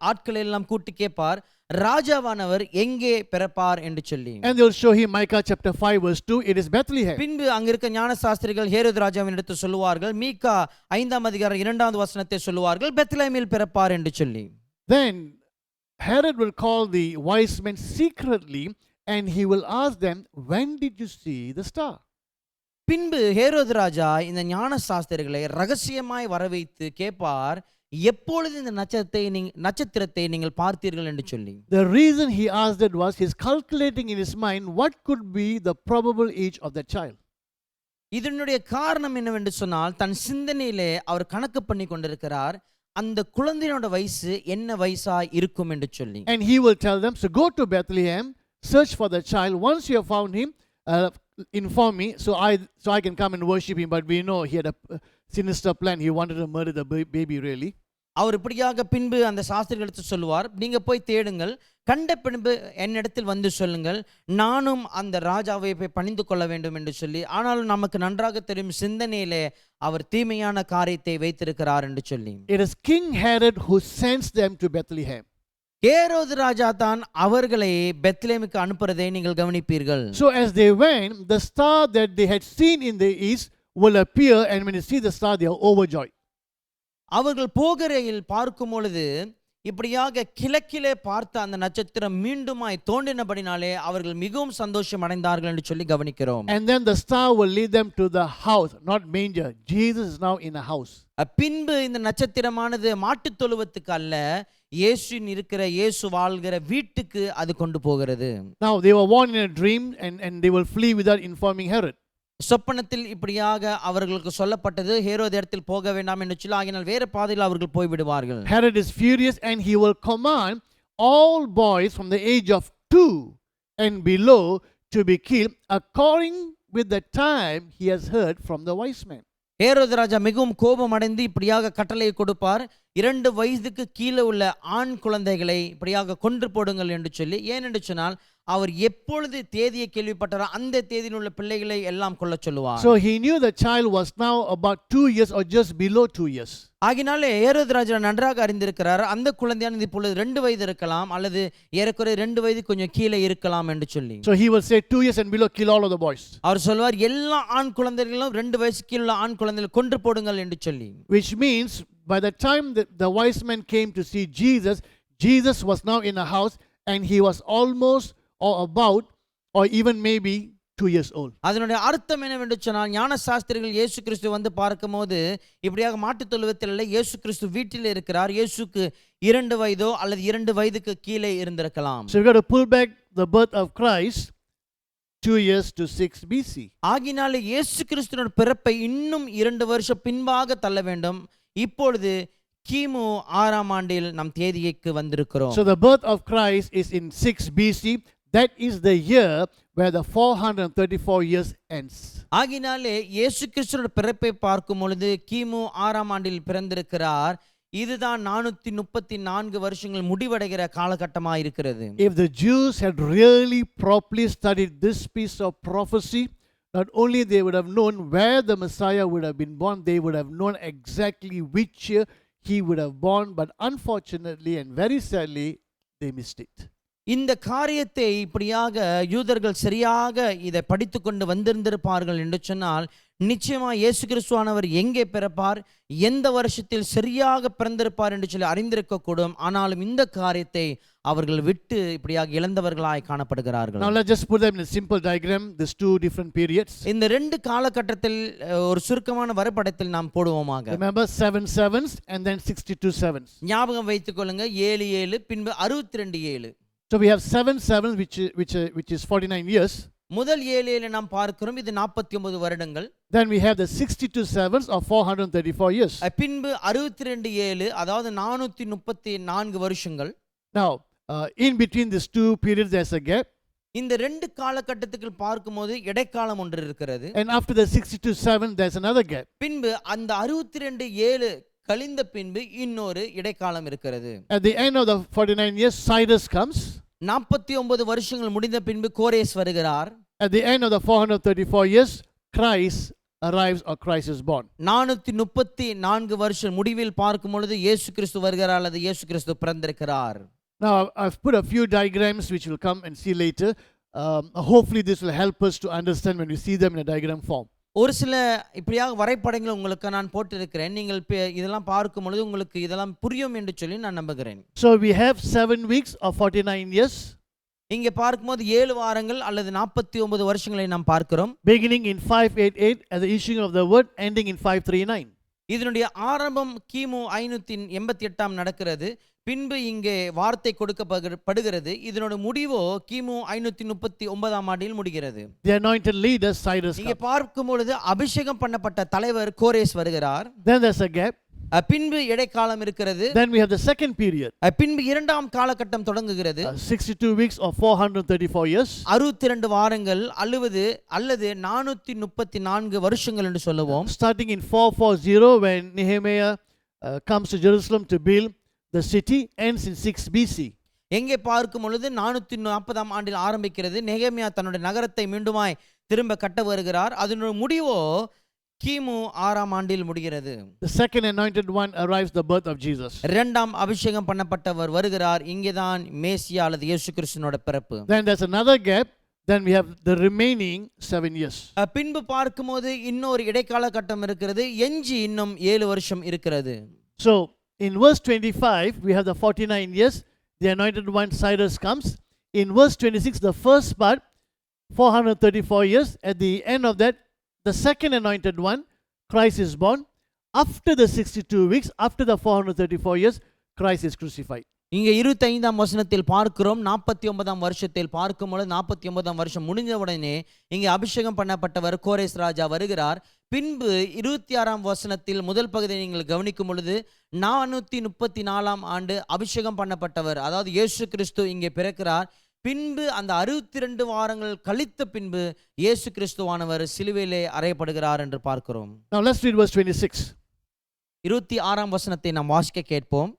ஆட்களை எல்லாம் கூட்டி கேட்பார், ராஜாவானவர் எங்கே பிறப்பார் என்று சொல்லி. And they will show him Micah chapter 5 verse 2, it is Bethlehem. பின்பு அங்க இருக்க ஞானசாஸ்திரிகள் ஹேரோது ராஜாவின் இடத்தை சொல்லுவார்கள், மீகா 5ஆம் அதிகாரம் 2வது வசனத்தை சொல்லுவார்கள், பெத்லகேமில் பிறப்பார் என்று சொல்லி. Then Herod will call the wise men secretly and he will ask them, when did you see the star? பின்பு ஹேரோது ராஜா இந்த ஞானசாஸ்திரிகளை ரகசியமாய் வரவைத்து கேட்பார், எப்பொழுது இந்த நட்சத்திரத்தை நீங்கள் பார்த்தீர்கள் என்று சொல்லி. The reason he asked that was he's calculating in his mind what could be the probable age of that child. இதனுடைய காரணம் என்னவென்று சொன்னால் தன் சிந்தனையிலே அவர் கணக்கு பண்ணி கொண்டிருக்கிறார், அந்த குழந்தையோட வயசு என்ன வயசா இருக்கும் என்று சொல்லி. And he will tell them, so go to Bethlehem, search for the child. Once you have found him, inform me so I can come and worship him. But we know he had a sinister plan. He wanted to murder the baby really. அவர் இப்படியாக பின்பு அந்த சாஸ்திரிகளுக்கு சொல்லுவார், நீங்க போய் தேடுங்கள், கண்ட பின்பு என்னிடத்தில் வந்து சொல்லுங்கள், நானும் அந்த ராஜாவை போய் பணிந்து கொள்ள வேண்டும் என்று சொல்லி. ஆனாலும் நமக்கு நன்றாக தெரியும் சிந்தனையிலே அவர் தீமையான காரியத்தை வைத்திருக்கிறார் என்று சொல்லி. It is King Herod who sends them to Bethlehem. ஏரோது ராஜா தான் அவர்களை பெத்லகேமுக்கு அனுப்புறதை நீங்கள் கவனிப்பீர்கள். So as they went, the star that they had seen in the east will appear, and when you see the star, they are overjoyed. அவர்கள் போகையில் பார்க்கும் பொழுது இப்படியாக கிழக்கிலே பார்த்த அந்த நட்சத்திரம் மீண்டுமாய் தோன்றினபடினாலே அவர்கள் மிகவும் சந்தோஷம் அடைந்தார்கள் என்று சொல்லி கவனிக்கிறோம். And then the star will lead them to the house, not manger. Jesus is now in a house. பின்பு இந்த நட்சத்திரமானது மாட்டுத் தொழுவத்துக்கு அல்ல, இயேசு வாழ்கிற வீட்டுக்கு அது கொண்டு போகிறது. Now they were warned in a dream and they will flee without informing Herod. சொப்பனத்தில் இப்படியாக அவர்களுக்கு சொல்லப்பட்டது, ஹேரோது இடத்தில் போக வேண்டாம் என்று சொல்லி, ஆகினால் வேறு பாதையில் அவர்கள் போய் விடுவார்கள். Herod is furious and he will command all boys from the age of 2 and below to be killed according with the time he has heard from the wise men. ஹேரோது ராஜா மிகவும் கோபம் அடைந்து இப்படியாக கட்டளையை கொடுப்பார், 2 வயதுக்கு கீழே உள்ள ஆண் குழந்தைகளை இப்படியாக கொன்று போடுங்கள் என்று சொல்லி. ஏனென்று சொன்னால் அவர் எப்பொழுது தேதியை கேள்விப்பட்டாரோ அந்த தேதியில் உள்ள பிள்ளைகளை எல்லாம் கொல்ல சொல்லுவார். So he knew the child was now about 2 years or just below 2 years. ஆகினாலே ஹேரோது ராஜா நன்றாக அறிந்திருக்கிறார், அந்த குழந்தையானது இப்பொழுது 2 வயது இருக்கலாம் அல்லது ஏறக்குறைய 2 வயது கொஞ்சம் கீழே இருக்கலாம் என்று சொல்லி. So he will say 2 years and below, kill all of the boys. அவர் சொல்வார், எல்லா ஆண் குழந்தைகளும் 2 வயசு கீழே உள்ள ஆண் குழந்தைகளை கொன்று போடுங்கள் என்று சொல்லி. Which means by the time the wise men came to see Jesus, Jesus was now in a house and he was almost or about or even maybe 2 years old. அதனுடைய அர்த்தம் என்னவென்று சொன்னால் ஞான சாஸ்திரிகள் இயேசு கிறிஸ்து வந்து பார்க்கும்போது இப்படியாக மாட்டுத் தொழுவத்தில் இயேசு கிறிஸ்து வீட்டில் இருக்கிறார். இயேசுக்கு 2 வயதோ அல்லது 2 வயதுக்கு கீழே இருந்திருக்கலாம். So we got to pull back the birth of Christ 2 years to 6 BC. ஆகினாலே இயேசு கிறிஸ்துவின் பிறப்பை இன்னும் 2 வருஷம் பின்பாக தள்ள வேண்டும். இப்பொழுது கிமு 6ஆம் ஆண்டில் நம் தேதிக்கு வந்திருக்கிறோம். So the birth of Christ is in 6 BC. That is the year where the 434 years ends. ஆகினாலே இயேசு கிறிஸ்துவின் பிறப்பை பார்க்கும் பொழுது கிமு 6ஆம் ஆண்டில் பிறந்திருக்கிறார். இதுதான் 434 வருஷங்கள் முடிவடைகிற காலகட்டமாக இருக்கிறது. If the Jews had really properly studied this piece of prophecy, not only they would have known where the Messiah would have been born, they would have known exactly which year he would have born, but unfortunately and very sadly they missed it. இந்த காரியத்தை இப்படியாக யூதர்கள் சரியாக இதை படித்து கொண்டு வந்திருந்திருப்பார்கள் என்று சொன்னால் நிச்சயமா இயேசு கிறிஸ்துவானவர் எங்கே பிறப்பார், எந்த வருஷத்தில் சரியாக பிறந்திருப்பார் என்று சொல்லி அறிந்திருக்கக்கூடும். ஆனாலும் இந்த காரியத்தை அவர்கள் விட்டு இப்படியாக இழந்தவர்களாய் காணப்படுகிறார்கள். Now let's just put them in a simple diagram, these two different periods. இந்த 2 காலகட்டத்தில் ஒரு சுருக்கமான வரைபடத்தில் நாம் போடுவோமாக. Remember 7 sevens and then 62 sevens. ஞாபகம் வைத்துக் கொள்ளுங்க, 7 7 பின்பு 62 7. So we have 7 sevens which is 49 years. முதல் 7 7 நாம் பார்க்கிறோம், இது 49 வருடங்கள். Then we have the 62 sevens of 434 years. பின்பு 62 7 அதாவது 434 வருஷங்கள். Now in between these two periods there's a gap. இந்த 2 காலகட்டத்துக்கு பார்க்கும்போது இடைக்காலம் ஒன்று இருக்கிறது. And after the 62 7 there's another gap. பின்பு அந்த 62 7 கழிந்த பின்பு இன்னொரு இடைக்காலம் இருக்கிறது. At the end of the 49 years Cyrus comes. 49 வருஷங்கள் முடிந்த பின்பு கோரேஸ் வருகிறார். At the end of the 434 years Christ arrives or Christ is born. 434 வருஷம் முடிவில் பார்க்கும் பொழுது இயேசு கிறிஸ்து வருகிறார் அல்லது இயேசு கிறிஸ்து பிறந்திருக்கிறார். Now I've put a few diagrams which will come and see later. Hopefully this will help us to understand when we see them in a diagram form. ஒரு சில இப்படியாக வரைபடங்கள் உங்களுக்கு நான் போட்டிருக்கிறேன். நீங்கள் இதெல்லாம் பார்க்கும் பொழுது உங்களுக்கு இதெல்லாம் புரியும் என்று சொல்லி நான் நம்புகிறேன். So we have 7 weeks of 49 years. இங்கே பார்க்கும்போது 7 வாரங்கள் அல்லது 49 வருஷங்களை நாம் பார்க்கிறோம். Beginning in 588 at the issuing of the word, ending in 539. இதனுடைய ஆரம்பம் கிமு 588 நடக்கிறது. பின்பு இங்கே வார்த்தை கொடுக்கப்படுகிறது. இதனோட முடிவோ கிமு 539 ஆண்டில் முடிகிறது. The anointed leader Cyrus. இங்கே பார்க்கும் பொழுது அபிஷேகம் பண்ணப்பட்ட தலைவர் கோரேஸ் வருகிறார். Then there's a gap. பின்பு இடைக்காலம் இருக்கிறது. Then we have the second period. பின்பு 2ஆம் காலகட்டம் தொடங்குகிறது. 62 weeks of 434 years. 62 வாரங்கள் அல்லது 434 வருஷங்கள் என்று சொல்லுவோம். Starting in 440 when Nehemiah comes to Jerusalem to build the city, ends in 6 BC. எங்கே பார்க்கும் பொழுது 440ஆம் ஆண்டில் ஆரம்பிக்கிறது. நெகேமியா தன்னுடைய நகரத்தை மீண்டுமாய் திரும்ப கட்ட வருகிறார். அதனுடைய முடிவோ கிமு 6ஆம் ஆண்டில் முடிகிறது. The second anointed one arrives, the birth of Jesus. 2ஆம் அபிஷேகம் பண்ணப்பட்டவர் வருகிறார். இங்கேதான் மேசியா அல்லது இயேசு கிறிஸ்துவினோட பிறப்பு. Then there's another gap. Then we have the remaining 7 years. பின்பு பார்க்கும்போது இன்னொரு இடைக்கால கட்டம் இருக்கிறது. எஞ்சி இன்னும் 7 வருஷம் இருக்கிறது. So in verse 25 we have the 49 years. The anointed one Cyrus comes. In verse 26 the first part 434 years. At the end of that the second anointed one Christ is born. After the 62 weeks, after the 434 years, Christ is crucified. இங்கே 25ஆம் வசனத்தில் பார்க்கிறோம். 49ஆம் வருஷத்தில் பார்க்கும்போது 49ஆம் வருஷம் முடிஞ்ச உடனே இங்கே அபிஷேகம் பண்ணப்பட்டவர் கோரேஸ் ராஜா வருகிறார். பின்பு 26ஆம் வசனத்தில் முதல் பகுதியை நீங்கள் கவனிக்கும் பொழுது 434ஆம் ஆண்டு அபிஷேகம் பண்ணப்பட்டவர் அதாவது இயேசு கிறிஸ்து இங்கே பிறக்கிறார். பின்பு அந்த 62 வாரங்கள் கழித்த பின்பு இயேசு கிறிஸ்துவானவர் சிலுவையிலே அறையப்படுகிறார் என்று பார்க்கிறோம். Now let's read verse 26. 26ஆம் வசனத்தை நாம் வாசிக்க கேட்போம்.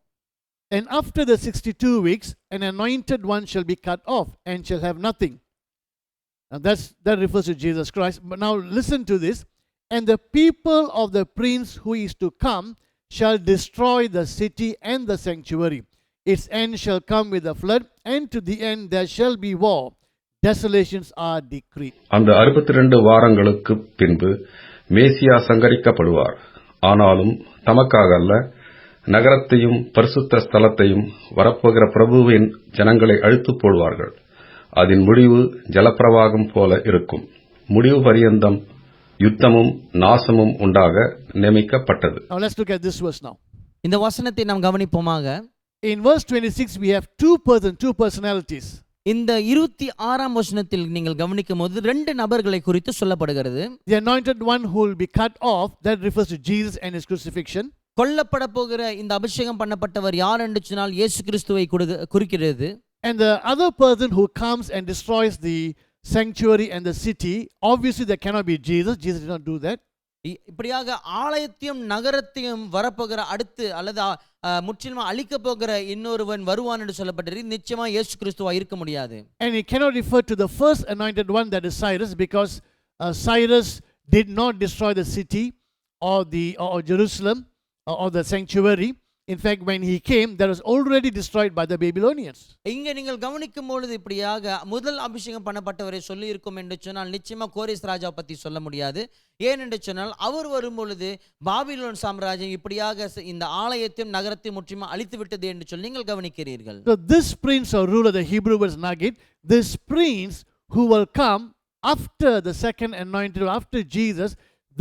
And after the 62 weeks, an anointed one shall be cut off and shall have nothing. Now that refers to Jesus Christ. But now listen to this. And the people of the prince who is to come shall destroy the city and the sanctuary. Its end shall come with a flood, and to the end there shall be war. Desolations are decreed. அந்த 62 வாரங்களுக்கு பின்பு மேசியா சங்கரிக்கப்படுவார். ஆனாலும் தமக்காக அல்ல, நகரத்தையும் பரிசுத்த ஸ்தலத்தையும் வரப்போகிற பிரபுவின் ஜனங்களை அழித்து போடுவார்கள். அதன் முடிவு ஜலப்பிரவாகம் போல இருக்கும். முடிவு பரியந்தம் யுத்தமும் நாசமும் உண்டாக நியமிக்கப்பட்டது. Now let's look at this verse now. இந்த வசனத்தை நாம் கவனிப்போமாக. In verse 26 we have two personalities. இந்த 26ஆம் வசனத்தில் நீங்கள் கவனிக்கும் போது ரெண்டு நபர்களை குறித்து சொல்லப்படுகிறது. The anointed one who will be cut off, that refers to Jesus and his crucifixion. கொல்லப்பட போகிற இந்த அபிஷேகம் பண்ணப்பட்டவர் யார் என்று சொன்னால் இயேசு கிறிஸ்துவை குறிக்கிறது. And the other person who comes and destroys the sanctuary and the city, obviously that cannot be Jesus. Jesus did not do that. இப்படியாக ஆலயத்தையும் நகரத்தையும் வரப்போகிற அடுத்து அல்லது முற்றிலுமா அழிக்க போகிற இன்னொருவன் வருவான் என்று சொல்லப்பட்டிருக்கு. நிச்சயமா இயேசு கிறிஸ்துவா இருக்க முடியாது. And he cannot refer to the first anointed one, that is Cyrus, because Cyrus did not destroy the city or Jerusalem or the sanctuary. In fact, when he came, that was already destroyed by the Babylonians. இங்க நீங்கள் கவனிக்கும் பொழுது இப்படியாக முதல் அபிஷேகம் பண்ணப்பட்டவரை சொல்லி இருக்கும் என்று சொன்னால் நிச்சயமா கோரேஸ் ராஜா பத்தி சொல்ல முடியாது. ஏன் என்று சொன்னால் அவர் வரும் பொழுது பாபிலோன் சாம்ராஜ்யம் இப்படியாக இந்த ஆலயத்தையும் நகரத்தையும் முற்றிலுமா அழித்து விட்டது என்று சொல்லி நீங்கள் கவனிக்கிறீர்கள். So this prince or ruler, the Hebrew word nagid, this prince who will come after the second anointed, after Jesus,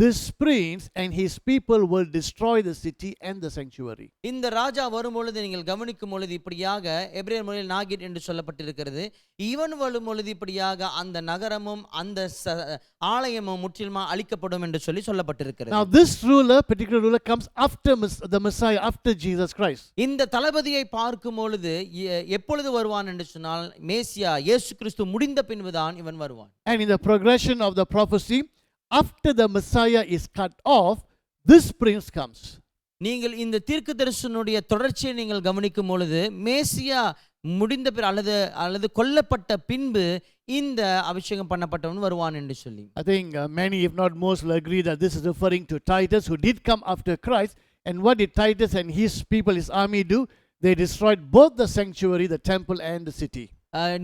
this prince and his people will destroy the city and the sanctuary. இந்த ராஜா வரும் பொழுது நீங்கள் கவனிக்கும் பொழுது இப்படியாக எபிரேய மொழியில் நாகிட் என்று சொல்லப்பட்டிருக்கிறது. இவன் வரும் பொழுது இப்படியாக அந்த நகரமும் அந்த ஆலயமும் முற்றிலுமா அழிக்கப்படும் என்று சொல்லி சொல்லப்பட்டிருக்கிறது. Now this ruler, particular ruler, comes after the Messiah, after Jesus Christ. இந்த தளபதியை பார்க்கும் பொழுது எப்பொழுது வருவான் என்று சொன்னால் மேசியா இயேசு கிறிஸ்து முடிந்த பின்புதான் இவன் வருவான். And in the progression of the prophecy, after the Messiah is cut off, this prince comes. நீங்கள் இந்த தீர்க்கதரிசனுடைய தொடர்ச்சியை நீங்கள் கவனிக்கும் பொழுது மேசியா முடிந்த பிறகு அல்லது கொல்லப்பட்ட பின்பு இந்த அபிஷேகம் பண்ணப்பட்டவன் வருவான் என்று சொல்லி. I think many, if not most, will agree that this is referring to Titus, who did come after Christ. And what did Titus and his people, his army, do? They destroyed both the sanctuary, the temple, and the city.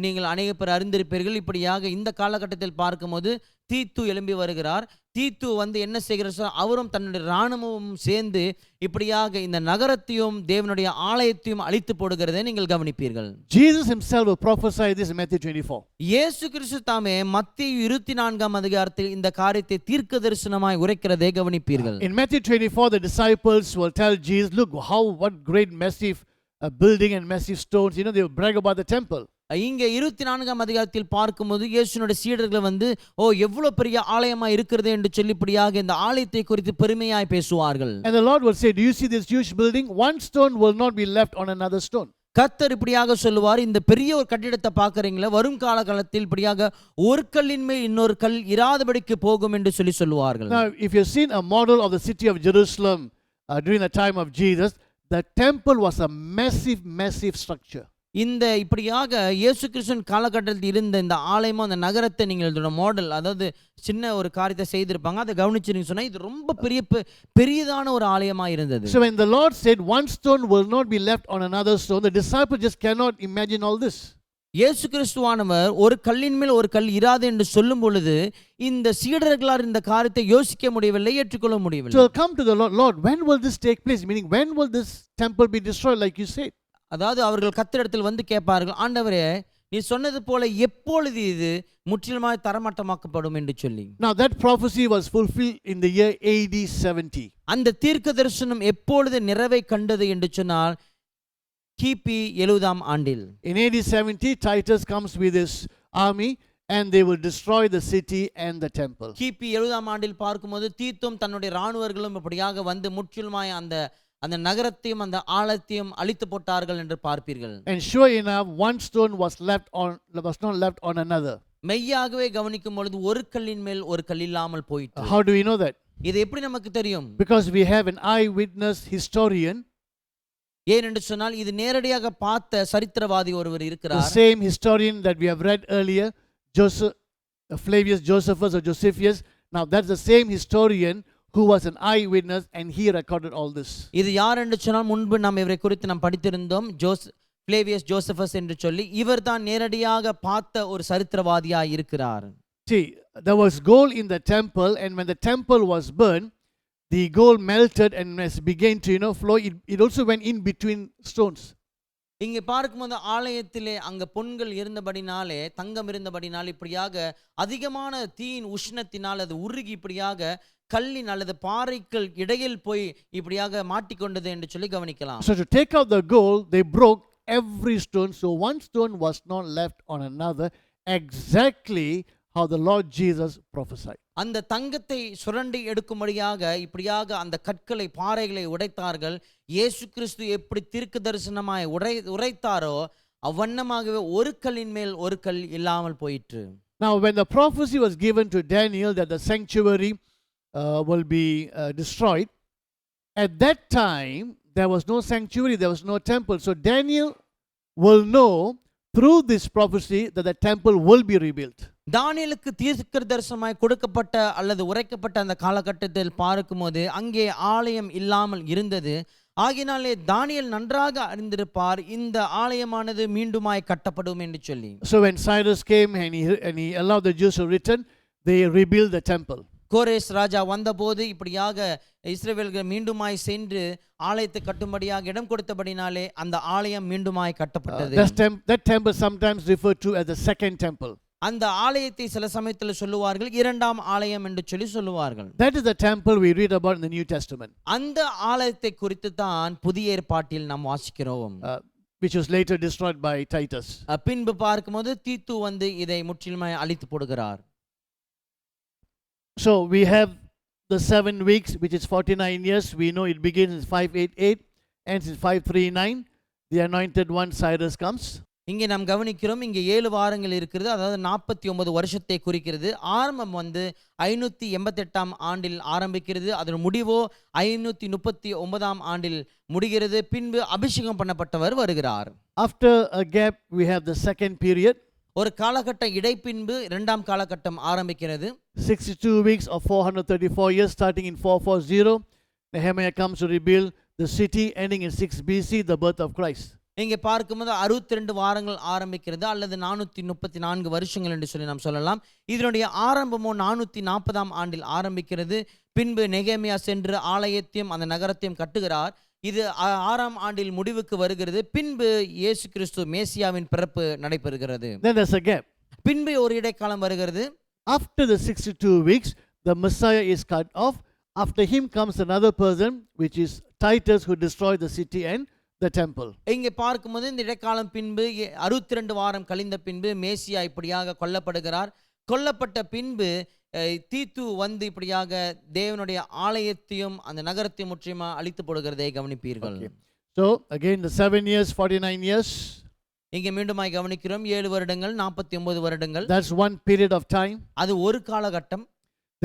நீங்கள் அநேக பேர் அறிந்திருப்பீர்கள். இப்படியாக இந்த காலகட்டத்தில் பார்க்கும்போது தீத்து எழும்பி வருகிறார். தீத்து வந்து என்ன செய்கிறார்? அவரும் தன்னுடைய இராணுவமும் சேர்ந்து இப்படியாக இந்த நகரத்தையும் தேவனுடைய ஆலயத்தையும் அழித்து போடுகிறதை நீங்கள் கவனிப்பீர்கள். Jesus himself will prophesy this in Matthew 24. இயேசு கிறிஸ்து தாமே மத்தேயு 24ஆம் அதிகாரத்தில் இந்த காரியத்தை தீர்க்க தரிசனமாய் உரைக்கிறதை கவனிப்பீர்கள். In Matthew 24, the disciples will tell Jesus, look what great massive building and massive stones. They will brag about the temple. இங்க 24ஆம் அதிகாரத்தில் பார்க்கும்போது இயேசுனுடைய சீடர்கள் வந்து எவ்வளவு பெரிய ஆலயமா இருக்கிறது என்று சொல்லிப்படியாக இந்த ஆலயத்தை குறித்து பெருமையாய் பேசுவார்கள். And the Lord will say, do you see this huge building? One stone will not be left on another stone. கர்த்தர் இப்படியாக சொல்லுவார், இந்த பெரிய ஒரு கட்டிடத்தை பார்க்கறீங்களா, வரும் காலத்தில் இப்படியாக ஒரு கல்லின் மேல் இன்னொரு கல் இராதபடிக்கு போகும் என்று சொல்லுவார்கள். Now if you've seen a model of the city of Jerusalem during the time of Jesus, the temple was a massive structure. இந்த இப்படியாக இயேசு கிறிஸ்துவின் காலகட்டத்தில் இருந்த இந்த ஆலயமும் அந்த நகரத்தை நீங்கள் இதோட மாடல், அதாவது சின்ன ஒரு காரியத்தை செய்திருப்பாங்க. அதை கவனிச்சிருங்க சொன்னா இது ரொம்ப பெரியதான ஒரு ஆலயமா இருந்தது. So when the Lord said one stone will not be left on another stone, the disciples just cannot imagine all this. இயேசு கிறிஸ்துவானவர் ஒரு கல்லின் மேல் ஒரு கல் இராது என்று சொல்லும் பொழுது இந்த சீடர்களால் இந்த காரியத்தை யோசிக்க முடியவில்லை, ஏற்றுக்கொள்ள முடியவில்லை. So come to the Lord, when will this take place? Meaning when will this temple be destroyed like you said? அதாவது அவர்கள் கர்த்தரிடத்தில் வந்து கேட்பார்கள், ஆண்டவரே நீ சொன்னது போல எப்பொழுது இது முற்றிலுமாய் தரமட்டமாக்கப்படும் என்று சொல்லி. Now that prophecy was fulfilled in the year AD 70. அந்த தீர்க்க தரிசனம் எப்பொழுது நிறைவை கண்டது என்று சொன்னால் கிபி 70ஆம் ஆண்டில். In AD 70, Titus comes with his army and they will destroy the city and the temple. கிபி 70ஆம் ஆண்டில் பார்க்கும்போது தீத்தும் தன்னுடைய இராணுவர்களும் இப்படியாக வந்து முற்றிலுமாய் அந்த நகரத்தையும் அந்த ஆலயத்தையும் அழித்து போட்டார்கள் என்று பார்ப்பீர்கள். And sure enough, one stone was not left on another. மெய்யாகவே கவனிக்கும் பொழுது ஒரு கல்லின் மேல் ஒரு கல் இல்லாமல் போயிற்று. How do we know that? இது எப்படி நமக்கு தெரியும்? Because we have an eyewitness historian. ஏனென்று சொன்னால் இது நேரடியாக பார்த்த சரித்திரவாதி ஒருவர் இருக்கிறார். The same historian that we have read earlier, Flavius Josephus or Josephus. Now that's the same historian who was an eyewitness and he recorded all this. இது யார் என்று சொன்னால் முன்பு நாம் இவரை குறித்து நாம் படித்திருந்தோம். Flavius Josephus என்று சொல்லி இவர்தான் நேரடியாக பார்த்த ஒரு சரித்திரவாதியாய் இருக்கிறார். See, there was gold in the temple, and when the temple was burned, the gold melted and as began to flow. It also went in between stones. இங்கே பார்க்கும்போது ஆலயத்திலே அங்க பொன்கள் இருந்தபடினாலே, தங்கம் இருந்தபடினாலே, இப்படியாக அதிகமான தீயின் உஷ்ணத்தினால் அது உருகி இப்படியாக கல்லின் அல்லது பாறைகள் இடையில் போய் இப்படியாக மாட்டிக்கொண்டது என்று சொல்லி கவனிக்கலாம். So to take out the gold, they broke every stone, so one stone was not left on another, exactly how the Lord Jesus prophesied. அந்த தங்கத்தை சுரண்டி எடுக்கும்படியாக இப்படியாக அந்த கற்களை பாறைகளை உடைத்தார்கள். இயேசு கிறிஸ்து எப்படி தீர்க்க தரிசனமாய் உரைத்தாரோ அவ்வண்ணமாகவே ஒரு கல்லின் மேல் ஒரு கல் இல்லாமல் போயிற்று. Now when the prophecy was given to Daniel that the sanctuary will be destroyed, at that time there was no sanctuary, there was no temple. So Daniel will know through this prophecy that the temple will be rebuilt. தானியேலுக்கு தீர்க்க தரிசனமாய் கொடுக்கப்பட்ட அல்லது உரைக்கப்பட்ட அந்த காலகட்டத்தில் பார்க்கும்போது அங்கே ஆலயம் இல்லாமல் இருந்தது. ஆகினாலே தானியேல் நன்றாக அறிந்திருப்பார் இந்த ஆலயமானது மீண்டுமாய் கட்டப்படும் என்று சொல்லி. So when Cyrus came and he allowed the Jews to return, they rebuilt the temple. கோரேஸ் ராஜா வந்தபோது இப்படியாக இஸ்ரவேலர்கள் மீண்டுமாய் சென்று ஆலயத்தை கட்டும்படியாக இடம் கொடுத்தபடினாலே அந்த ஆலயம் மீண்டுமாய் கட்டப்பட்டது. That temple sometimes referred to as the second temple. அந்த ஆலயத்தை சில சமயத்தில் சொல்லுவார்கள் இரண்டாம் ஆலயம் என்று சொல்லி சொல்லுவார்கள். That is the temple we read about in the New Testament. அந்த ஆலயத்தை குறித்து தான் புதிய ஏற்பாட்டில் நாம் வாசிக்கிறோம். Which was later destroyed by Titus. பின்பு பார்க்கும்போது தீத்து வந்து இதை முற்றிலுமாய் அழித்து போடுகிறார். So we have the 7 weeks, which is 49 years. We know it begins in 588, ends in 539. The anointed one Cyrus comes. இங்கே நாம் கவனிக்கிறோம், இங்கே 7 வாரங்கள் இருக்கிறது, அதாவது 49 வருஷத்தை குறிக்கிறது. ஆரம்பம் வந்து 588 ஆண்டில் ஆரம்பிக்கிறது, அதன் முடிவோ 539 ஆண்டில் முடிகிறது. பின்பு அபிஷேகம் பண்ணப்பட்டவர் வருகிறார். After a gap, we have the second period. ஒரு காலகட்ட இடைப்பின்பு இரண்டாம் காலகட்டம் ஆரம்பிக்கிறது. 62 weeks of 434 years starting in 440. Nehemiah comes to rebuild the city, ending in 6 BC, the birth of Christ. இங்கே பார்க்கும்போது 62 வாரங்கள் ஆரம்பிக்கிறது, அல்லது 434 வருஷங்கள் என்று சொல்லி நாம் சொல்லலாம். இதனுடைய ஆரம்பமோ 440 ஆண்டில் ஆரம்பிக்கிறது. பின்பு நெகேமியா சென்று ஆலயத்தையும் அந்த நகரத்தையும் கட்டுகிறார். இது 6ஆம் ஆண்டில் முடிவுக்கு வருகிறது. பின்பு இயேசு கிறிஸ்து மேசியாவின் பிறப்பு நடைபெறுகிறது. Then there's a gap. பின்பு ஒரு இடைக்காலம் வருகிறது. After the 62 weeks, the Messiah is cut off. After him comes another person, which is Titus, who destroyed the city and the temple. இங்கே பார்க்கும்போது இந்த இடைக்காலம் பின்பு 62 வாரம் கழிந்த பின்பு மேசியா இப்படியாக கொல்லப்படுகிறார். கொல்லப்பட்ட பின்பு தீத்து வந்து இப்படியாக தேவனுடைய ஆலயத்தையும் அந்த நகரத்தையும் முற்றிலுமா அழித்து போடுகிறதை கவனிப்பீர்கள். So again the 7 years, 49 years. இங்கே மீண்டுமாய் கவனிக்கிறோம் 7 வருடங்கள் 49 வருடங்கள். That's one period of time. அது ஒரு காலகட்டம்.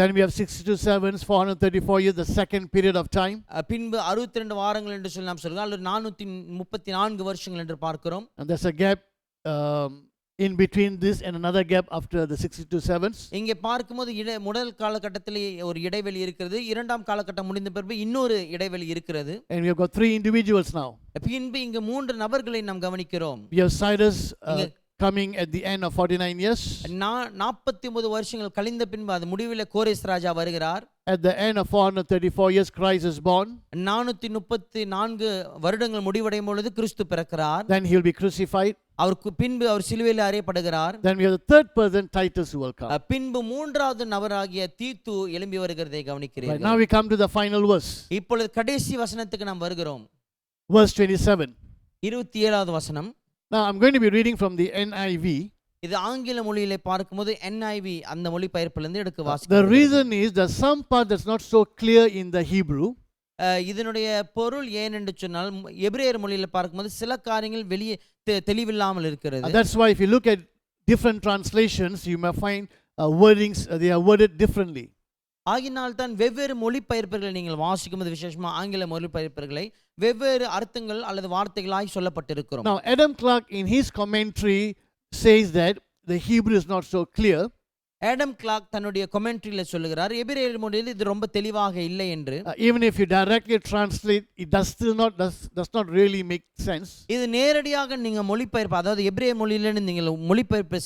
Then we have 62 sevens, 434 years, the second period of time. பின்பு 62 வாரங்கள் என்று சொல்லி நாம் சொல்கிறோம், அல்லது 434 வருஷங்கள் என்று பார்க்கிறோம். And there's a gap in between this and another gap after the 62 sevens. இங்கே பார்க்கும்போது முதல் காலகட்டத்தில் ஒரு இடைவெளி இருக்கிறது, இரண்டாம் காலகட்டம் முடிந்த பிறகு இன்னொரு இடைவெளி இருக்கிறது. And we have got 3 individuals now. பின்பு இங்கே 3 நபர்களை நாம் கவனிக்கிறோம். We have Cyrus coming at the end of 49 years. 49 வருஷங்கள் கழிந்த பின்பு அது முடிவில் கோரேஸ் ராஜா வருகிறார். At the end of 434 years, Christ is born. 434 வருடங்கள் முடிவடையும் பொழுது கிறிஸ்து பிறக்கிறார். Then he will be crucified. அவருக்கு பின்பு அவர் சிலுவையில் அறையப்படுகிறார். Then we have the third person, Titus, who will come. பின்பு மூன்றாவது நபராகிய தீத்து எழும்பி வருகிறதை கவனிக்கிறீர்கள். Right, now we come to the final verse. இப்பொழுது கடைசி வசனத்துக்கு நாம் வருகிறோம். Verse 27. 27வது வசனம். Now I'm going to be reading from the NIV. இது ஆங்கில மொழியிலே பார்க்கும்போது NIV அந்த மொழி பெயர்ப்பிலிருந்து எடுக்க வாசிக்கிறோம். The reason is that some part that's not so clear in the Hebrew. இதனுடைய பொருள் ஏன் என்று சொன்னால் எபிரேயர் மொழியில பார்க்கும்போது சில காரியங்கள் வெளியே தெளிவில்லாமல் இருக்கிறது. That's why if you look at different translations, you may find wordings, they are worded differently. ஆகினால் தான் வெவ்வேறு மொழிபெயர்ப்புகளை நீங்கள் வாசிக்கும்போது விசேஷமா ஆங்கில மொழிபெயர்ப்புகளை வெவ்வேறு அர்த்தங்கள் அல்லது வார்த்தைகளாய் சொல்லப்பட்டிருக்கிறோம். Now Adam Clark in his commentary says that the Hebrew is not so clear. Adam Clark தன்னுடைய கமெண்ட்ரியில சொல்லுகிறார் எபிரேய மொழியில் இது ரொம்ப தெளிவாக இல்லை என்று. Even if you directly translate, it does not really make sense. இது நேரடியாக நீங்க மொழிபெயர்ப்பு, அதாவது எபிரேய மொழியிலிருந்து நீங்கள் மொழிபெயர்ப்பு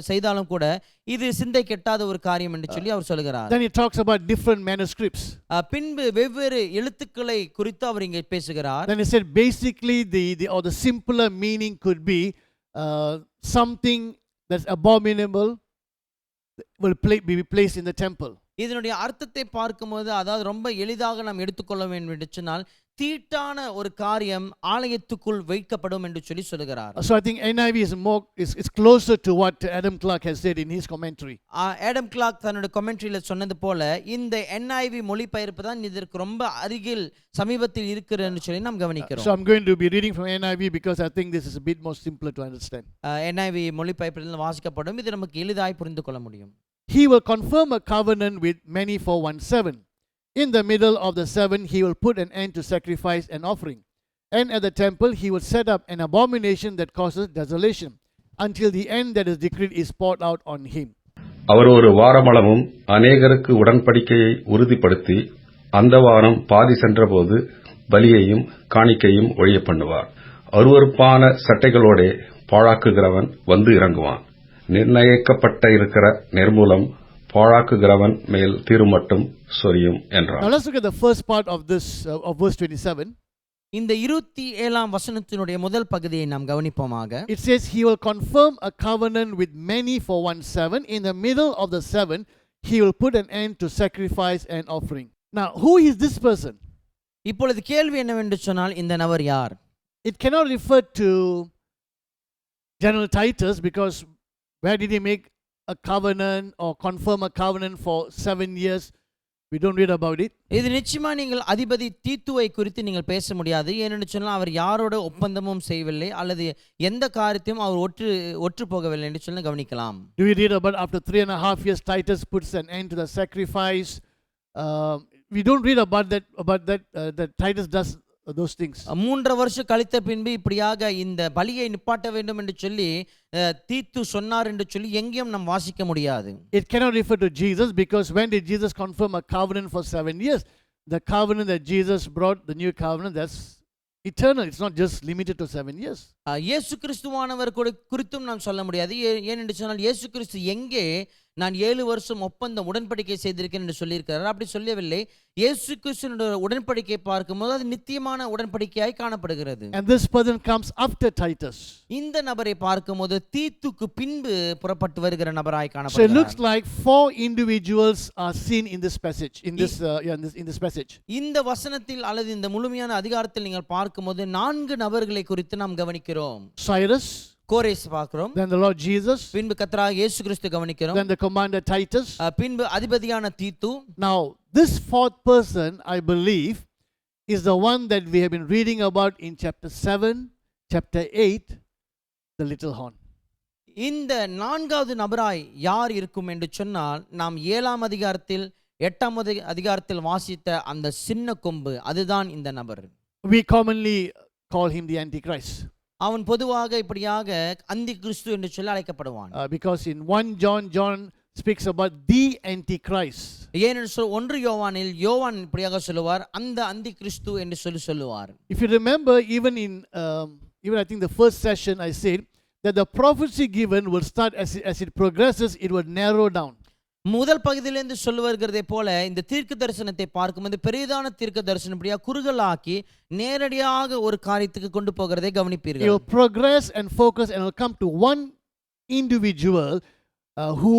செய்தாலும் கூட இது சிந்தை கெட்டாத ஒரு காரியம் என்று சொல்லி அவர் சொல்லுகிறார். Then he talks about different manuscripts. பின்பு வெவ்வேறு எழுத்துக்களை குறித்து அவர் இங்கே பேசுகிறார். Then he said basically the simpler meaning could be something that's abominable will be placed in the temple. இதனுடைய அர்த்தத்தை பார்க்கும்போது, அதாவது ரொம்ப எளிதாக நாம் எடுத்துக்கொள்ள வேண்டும் என்று சொன்னால், தீட்டான ஒரு காரியம் ஆலயத்துக்குள் வைக்கப்படும் என்று சொல்லி சொல்லுகிறார். So I think NIV is closer to what Adam Clark has said in his commentary. Adam Clark தன்னுடைய கமெண்ட்ரியில சொன்னது போல இந்த NIV மொழிபெயர்ப்பு தான் இதற்கு ரொம்ப அருகில் சமீபத்தில் இருக்கிறதுன்னு சொல்லி நாம் கவனிக்கிறோம். So I'm going to be reading from NIV because I think this is a bit more simpler to understand. NIV மொழிபெயர்ப்பில் வாசிக்கப்படும், இது நமக்கு எளிதாய் புரிந்து கொள்ள முடியும். He will confirm a covenant with many for 1/7. In the middle of the 7, he will put an end to sacrifice and offering. And at the temple, he will set up an abomination that causes desolation, until the end that is decreed is poured out on him. அவர் ஒரு வாரமளவும் அநேகருக்கு உடன்படிக்கையை உறுதிப்படுத்தி அந்த வாரம் பாதி சென்றபோது பலியையும் காணிக்கையும் ஒழிய பண்ணுவார். அருவருப்பான சட்டைகளோடே பாழாக்குகிறவன் வந்து இறங்குவான். நிர்ணயிக்கப்பட்ட இருக்கிற நிர்மூலம் பாழாக்குகிறவன் மேல் தீருமட்டும் சொரியும் என்றார். Now let's look at the first part of this of verse 27. இந்த 27ஆம் வசனத்தினுடைய முதல் பகுதியை நாம் கவனிப்போமாக. It says he will confirm a covenant with many for 1/7. In the middle of the 7, he will put an end to sacrifice and offering. Now who is this person? இப்பொழுது கேள்வி என்னவென்று சொன்னால், இந்த நபர் யார்? It cannot refer to General Titus, because where did he make a covenant or confirm a covenant for 7 years? We don't read about it. இது நிச்சயமா நீங்கள் அதிபதி தீத்துவை குறித்து நீங்கள் பேச முடியாது. ஏனென்று சொன்னால் அவர் யாரோட ஒப்பந்தமும் செய்யவில்லை, அல்லது எந்த காரியத்தையும் அவர் ஒற்று போகவில்லை என்று சொல்லி கவனிக்கலாம். Do we read about after 3.5 years Titus puts an end to the sacrifice? We don't read about that Titus does those things. 3 வருஷம் கழித்த பின்பு இப்படியாக இந்த பலியை நிப்பாட்ட வேண்டும் என்று சொல்லி தீத்து சொன்னார் என்று சொல்லி எங்கேயும் நாம் வாசிக்க முடியாது. It cannot refer to Jesus, because when did Jesus confirm a covenant for 7 years? The covenant that Jesus brought, the new covenant, that's eternal. It's not just limited to 7 years. இயேசு கிறிஸ்துவானவர் குறித்தும் நாம் சொல்ல முடியாது. ஏனென்று சொன்னால் இயேசு கிறிஸ்து எங்கே நான் 7 வருஷம் ஒப்பந்தம் உடன்படிக்கை செய்திருக்கேன் என்று சொல்லியிருக்கிறார். அப்படி சொல்லவில்லை. இயேசு கிறிஸ்துவினுடைய உடன்படிக்கை பார்க்கும்போது அது நித்தியமான உடன்படிக்கையாய் காணப்படுகிறது. And this person comes after Titus. இந்த நபரை பார்க்கும்போது தீத்துக்கு பின்பு புறப்பட்டு வருகிற நபராய் So it காணப்படுகிறார். looks like 4 individuals are seen in this passage. In this passage. இந்த வசனத்தில் அல்லது இந்த முழுமையான அதிகாரத்தில் நீங்கள் பார்க்கும்போது 4 நபர்களை குறித்து நாம் கவனிக்கிறோம். Cyrus, கோரேஸ் பார்க்கிறோம், then the Lord Jesus, பின்பு கர்த்தராகிய இயேசு கிறிஸ்து கவனிக்கிறோம், then the commander Titus. பின்பு அதிபதியான தீத்து. Now, this fourth person, I believe, is the one that we have been reading about in chapter 7, chapter 8, the little horn. இந்த 4வது நபராய் யார் இருக்கும் என்று சொன்னால், நாம் 7ஆம் அதிகாரத்தில் 8ஆம் அதிகாரத்தில் வாசித்த அந்த சின்ன கொம்பு, அதுதான் இந்த நபர். We commonly call him the Antichrist. அவன் பொதுவாக இப்படியாக அந்தி கிறிஸ்து என்று சொல்லி அழைக்கப்படுவான். Because in 1 John speaks about the Antichrist. ஏனென்று 1 யோவானில் யோவான் இப்படியாக சொல்லுவார், அந்த அந்தி கிறிஸ்து என்று சொல்லுவார். If you remember, even I think the first session I said that the prophecy given will start as it progresses, it will narrow down. முதல் பகுதியிலிருந்து சொல்லி வருகிறதை போல இந்த தீர்க்க தரிசனத்தை பார்க்கும்போது பெரிதான தீர்க்க தரிசனம் இப்படியா குறுகலாக்கி நேரடியாக ஒரு காரியத்துக்கு கொண்டு போகிறதை கவனிப்பீர்கள். It will progress and focus and will come to one individual who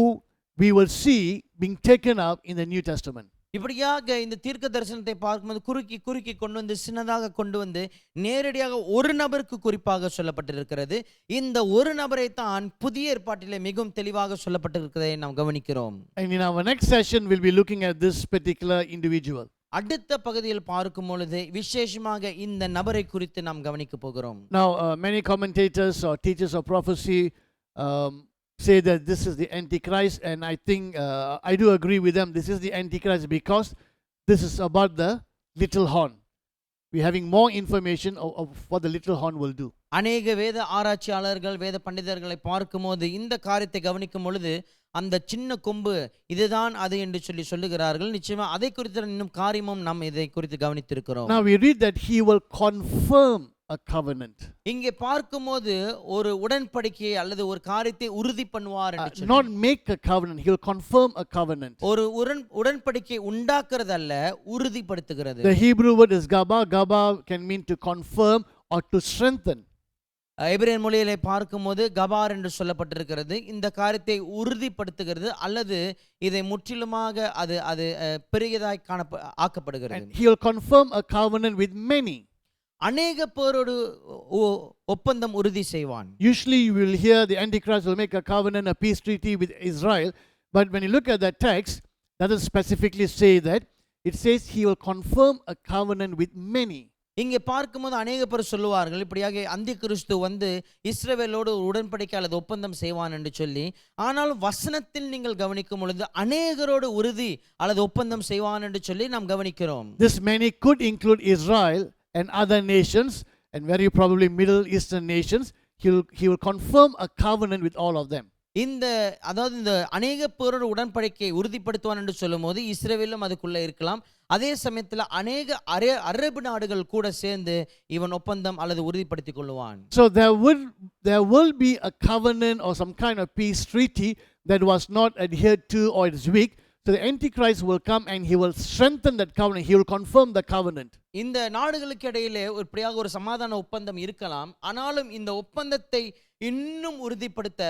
we will see being taken up in the New Testament. இப்படியாக இந்த தீர்க்க தரிசனத்தை பார்க்கும்போது குறுக்கி கொண்டு வந்து சின்னதாக கொண்டு வந்து நேரடியாக ஒரு நபருக்கு குறிப்பாக சொல்லப்பட்டிருக்கிறது. இந்த ஒரு நபரை தான் புதிய ஏற்பாட்டிலே மிகவும் தெளிவாக சொல்லப்பட்டிருக்கிறதை நாம் கவனிக்கிறோம். And in our next session we'll be looking at this particular individual. அடுத்த பகுதியில் பார்க்கும் பொழுது விசேஷமாக இந்த நபரை குறித்து நாம் கவனிக்க போகிறோம். Now many commentators or teachers of prophecy say that this is the Antichrist, and I think I do agree with them. This is the Antichrist because this is about the little horn. we're having more information of what the little horn will do. அநேக வேத ஆராய்ச்சியாளர்கள் வேத பண்டிதர்களை பார்க்கும்போது இந்த காரியத்தை கவனிக்கும் பொழுது அந்த சின்ன கொம்பு இதுதான் அது என்று சொல்லுகிறார்கள். நிச்சயமா அதை குறித்த இன்னும் காரியமும் நாம் இதை குறித்து கவனித்திருக்கிறோம். Now we read that he will confirm a covenant. இங்கே பார்க்கும்போது ஒரு உடன்படிக்கையை அல்லது ஒரு காரியத்தை உறுதி பண்ணுவார் என்று சொல்லி. Not make a covenant, he will confirm a covenant. ஒரு உடன்படிக்கை உண்டாக்குறது அல்ல, உறுதிப்படுத்துகிறது. The Hebrew word is gaba. Gaba can mean to confirm or to strengthen. எபிரேய மொழியிலே பார்க்கும்போது கபார் என்று சொல்லப்பட்டிருக்கிறது. இந்த காரியத்தை உறுதிப்படுத்துகிறது அல்லது இதை முற்றிலுமாக அது அது பெரியதாய் ஆக்கப்படுகிறது. He will confirm a covenant with many. அநேக பேரோடு ஒப்பந்தம் உறுதி செய்வான். Usually you will hear the Antichrist will make a covenant, a peace treaty with Israel, but when you look at that text, it doesn't specifically say that. It says he will confirm a covenant with many. இங்கே பார்க்கும்போது அநேக பேர் சொல்லுவார்கள் இப்படியாக அந்தி கிறிஸ்து வந்து இஸ்ரவேலோடு ஒரு உடன்படிக்கை அல்லது ஒப்பந்தம் செய்வான் என்று சொல்லி. ஆனால் வசனத்தில் நீங்கள் கவனிக்கும் பொழுது அநேகரோடு உறுதி அல்லது ஒப்பந்தம் செய்வான் என்று சொல்லி நாம் கவனிக்கிறோம். This many could include Israel and other nations, and very probably Middle Eastern nations. He will confirm a covenant with all of them. அதாவது இந்த அநேக பேரோட உடன்படிக்கையை உறுதிப்படுத்துவான் என்று சொல்லும்போது இஸ்ரவேலும் அதுக்குள்ள இருக்கலாம். அதே சமயத்தில் அநேக அரபு நாடுகள் கூட சேர்ந்து இவன் ஒப்பந்தம் அல்லது உறுதிப்படுத்திக் கொள்வான். So there will be a covenant or some kind of peace treaty that was not adhered to or is weak. So the Antichrist will come and he will strengthen that covenant. He will confirm the covenant. இந்த நாடுகளுக்கு இடையிலே இப்படியாக ஒரு சமாதான ஒப்பந்தம் இருக்கலாம். ஆனாலும் இந்த ஒப்பந்தத்தை இன்னும் உறுதிப்படுத்த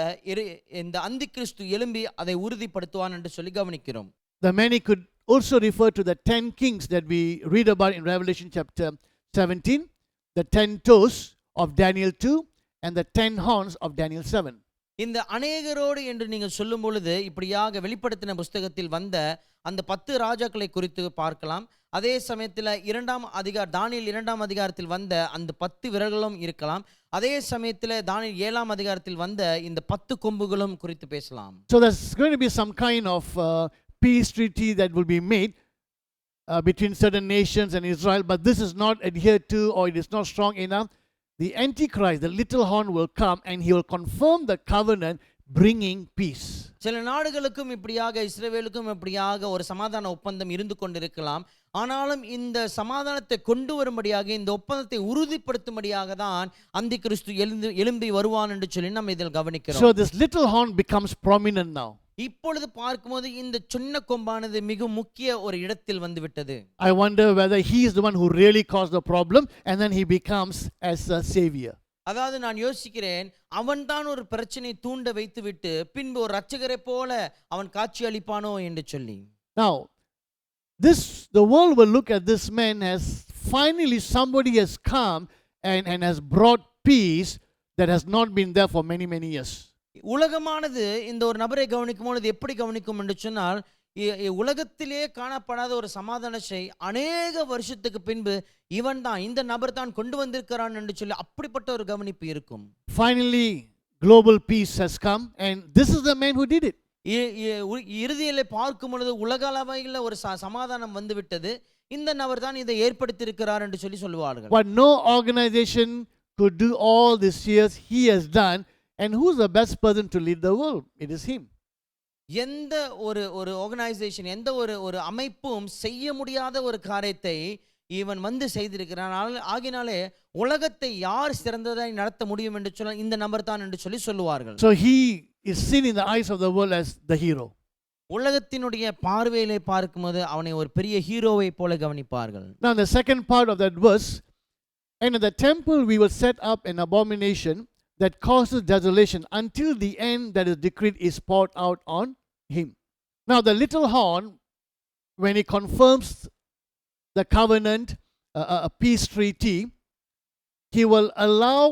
இந்த அந்தி கிறிஸ்து எழும்பி அதை உறுதிப்படுத்துவான் என்று சொல்லி கவனிக்கிறோம். The many could also refer to the 10 kings that we read about in Revelation chapter 17, the 10 toes of Daniel 2 and the 10 horns of Daniel 7. இந்த அநேகரோடு என்று நீங்கள் சொல்லும் பொழுது இப்படியாக வெளிப்படுத்தின புஸ்தகத்தில் வந்த அந்த 10 ராஜாக்களை குறித்து பார்க்கலாம். அதே சமயத்தில் தானியேல் 2ஆம் அதிகாரத்தில் வந்த அந்த 10 விரல்களும் இருக்கலாம். அதே சமயத்தில் தானியேல் 7ஆம் அதிகாரத்தில் வந்த இந்த 10 கொம்புகளும் குறித்து பேசலாம். So there's going to be some kind of peace treaty that will be made between certain nations and Israel, but this is not adhered to or it is not strong enough. The Antichrist, the little horn, will come and he will confirm the covenant, bringing peace. சில நாடுகளுக்கும் இப்படியாக இஸ்ரவேலுக்கும் இப்படியாக ஒரு சமாதான ஒப்பந்தம் இருந்து கொண்டிருக்கலாம். ஆனாலும் இந்த சமாதானத்தை கொண்டு வரும்படியாக இந்த ஒப்பந்தத்தை உறுதிப்படுத்தும்படியாக தான் அந்தி கிறிஸ்து எழும்பி வருவான் என்று சொல்லி நம்ம இதில் கவனிக்கிறோம். So this little horn becomes prominent now. இப்பொழுது பார்க்கும்போது இந்த சின்ன கொம்பானது மிக முக்கிய ஒரு இடத்தில் வந்து விட்டது. I wonder whether he is the one who really caused the problem and then he becomes as a savior. அதாவது நான் யோசிக்கிறேன் அவன் தான் ஒரு பிரச்சனை தூண்ட வைத்து விட்டு பின்பு ஒரு இரட்சகரை போல அவன் காட்சி அளிப்பானோ என்று சொல்லி. Now the world will look at this man as finally somebody has come and has brought peace that has not been there for many years. உலகமானது இந்த ஒரு நபரை கவனிக்கும் பொழுது எப்படி கவனிக்கும் என்று சொன்னால் உலகத்திலே காணப்படாத ஒரு சமாதானத்தை அநேக வருஷத்துக்கு பின்பு இவன் தான் இந்த நபர் தான் கொண்டு வந்திருக்கிறான் என்று சொல்லி அப்படிப்பட்ட ஒரு கவனிப்பு இருக்கும். Finally global peace has come and this is the man who did it. இறுதியிலே பார்க்கும் பொழுது உலக அளவில் ஒரு சமாதானம் வந்து விட்டது. இந்த நபர் தான் இதை ஏற்படுத்தி இருக்கிறார் என்று சொல்லி சொல்லுவார்கள். But no organization could do all these years he has done. And who's the best person to lead the world? It is him. எந்த ஒரு ஆர்கனைசேஷன் எந்த ஒரு அமைப்பும் செய்ய முடியாத ஒரு காரியத்தை இவன் வந்து செய்திருக்கிறான். ஆகினாலே உலகத்தை யார் சிறந்ததாய் நடத்த முடியும் என்று சொல்ல இந்த நபர் தான் என்று சொல்லி சொல்லுவார்கள். So he is seen in the eyes of the world as the hero. உலகத்தினுடைய பார்வையிலே பார்க்கும்போது அவனை ஒரு பெரிய ஹீரோவை போல கவனிப்பார்கள். Now the second part of that verse, and in the temple we will set up an abomination that causes desolation until the end that is decreed is poured out on him. Now the little horn, when he confirms the covenant, a peace treaty, he will allow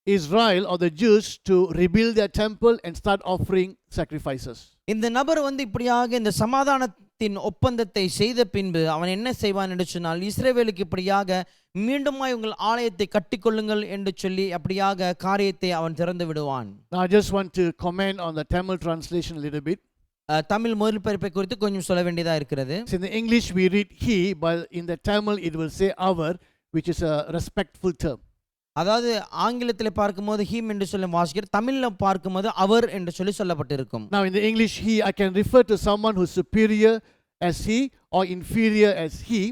Israel or the Jews to rebuild their temple and start offering sacrifices. இந்த நபர் வந்து இப்படியாக இந்த சமாதானத்தின் ஒப்பந்தத்தை செய்த பின்பு அவன் என்ன செய்வான் என்று சொன்னால் இஸ்ரவேலுக்கு இப்படியாக மீண்டுமாய் உங்கள் ஆலயத்தை கட்டிக்கொள்ளுங்கள் என்று சொல்லி அப்படியாக காரியத்தை அவன் திறந்து விடுவான். Now I just want to comment on the Tamil translation a little bit. Tamil மொழிபெயர்ப்பை குறித்து கொஞ்சம் சொல்ல வேண்டியதா இருக்கிறது. In the English we read he, but in the Tamil it will say our, which is a respectful term. அதாவது ஆங்கிலத்தில் பார்க்கும்போது heme என்று சொல்லி வாசிக்கிற, தமிழ்ல பார்க்கும்போது அவர் என்று சொல்லி சொல்லப்பட்டிருக்கும். Now in the English, he, I can refer to someone who's superior as he or inferior as he.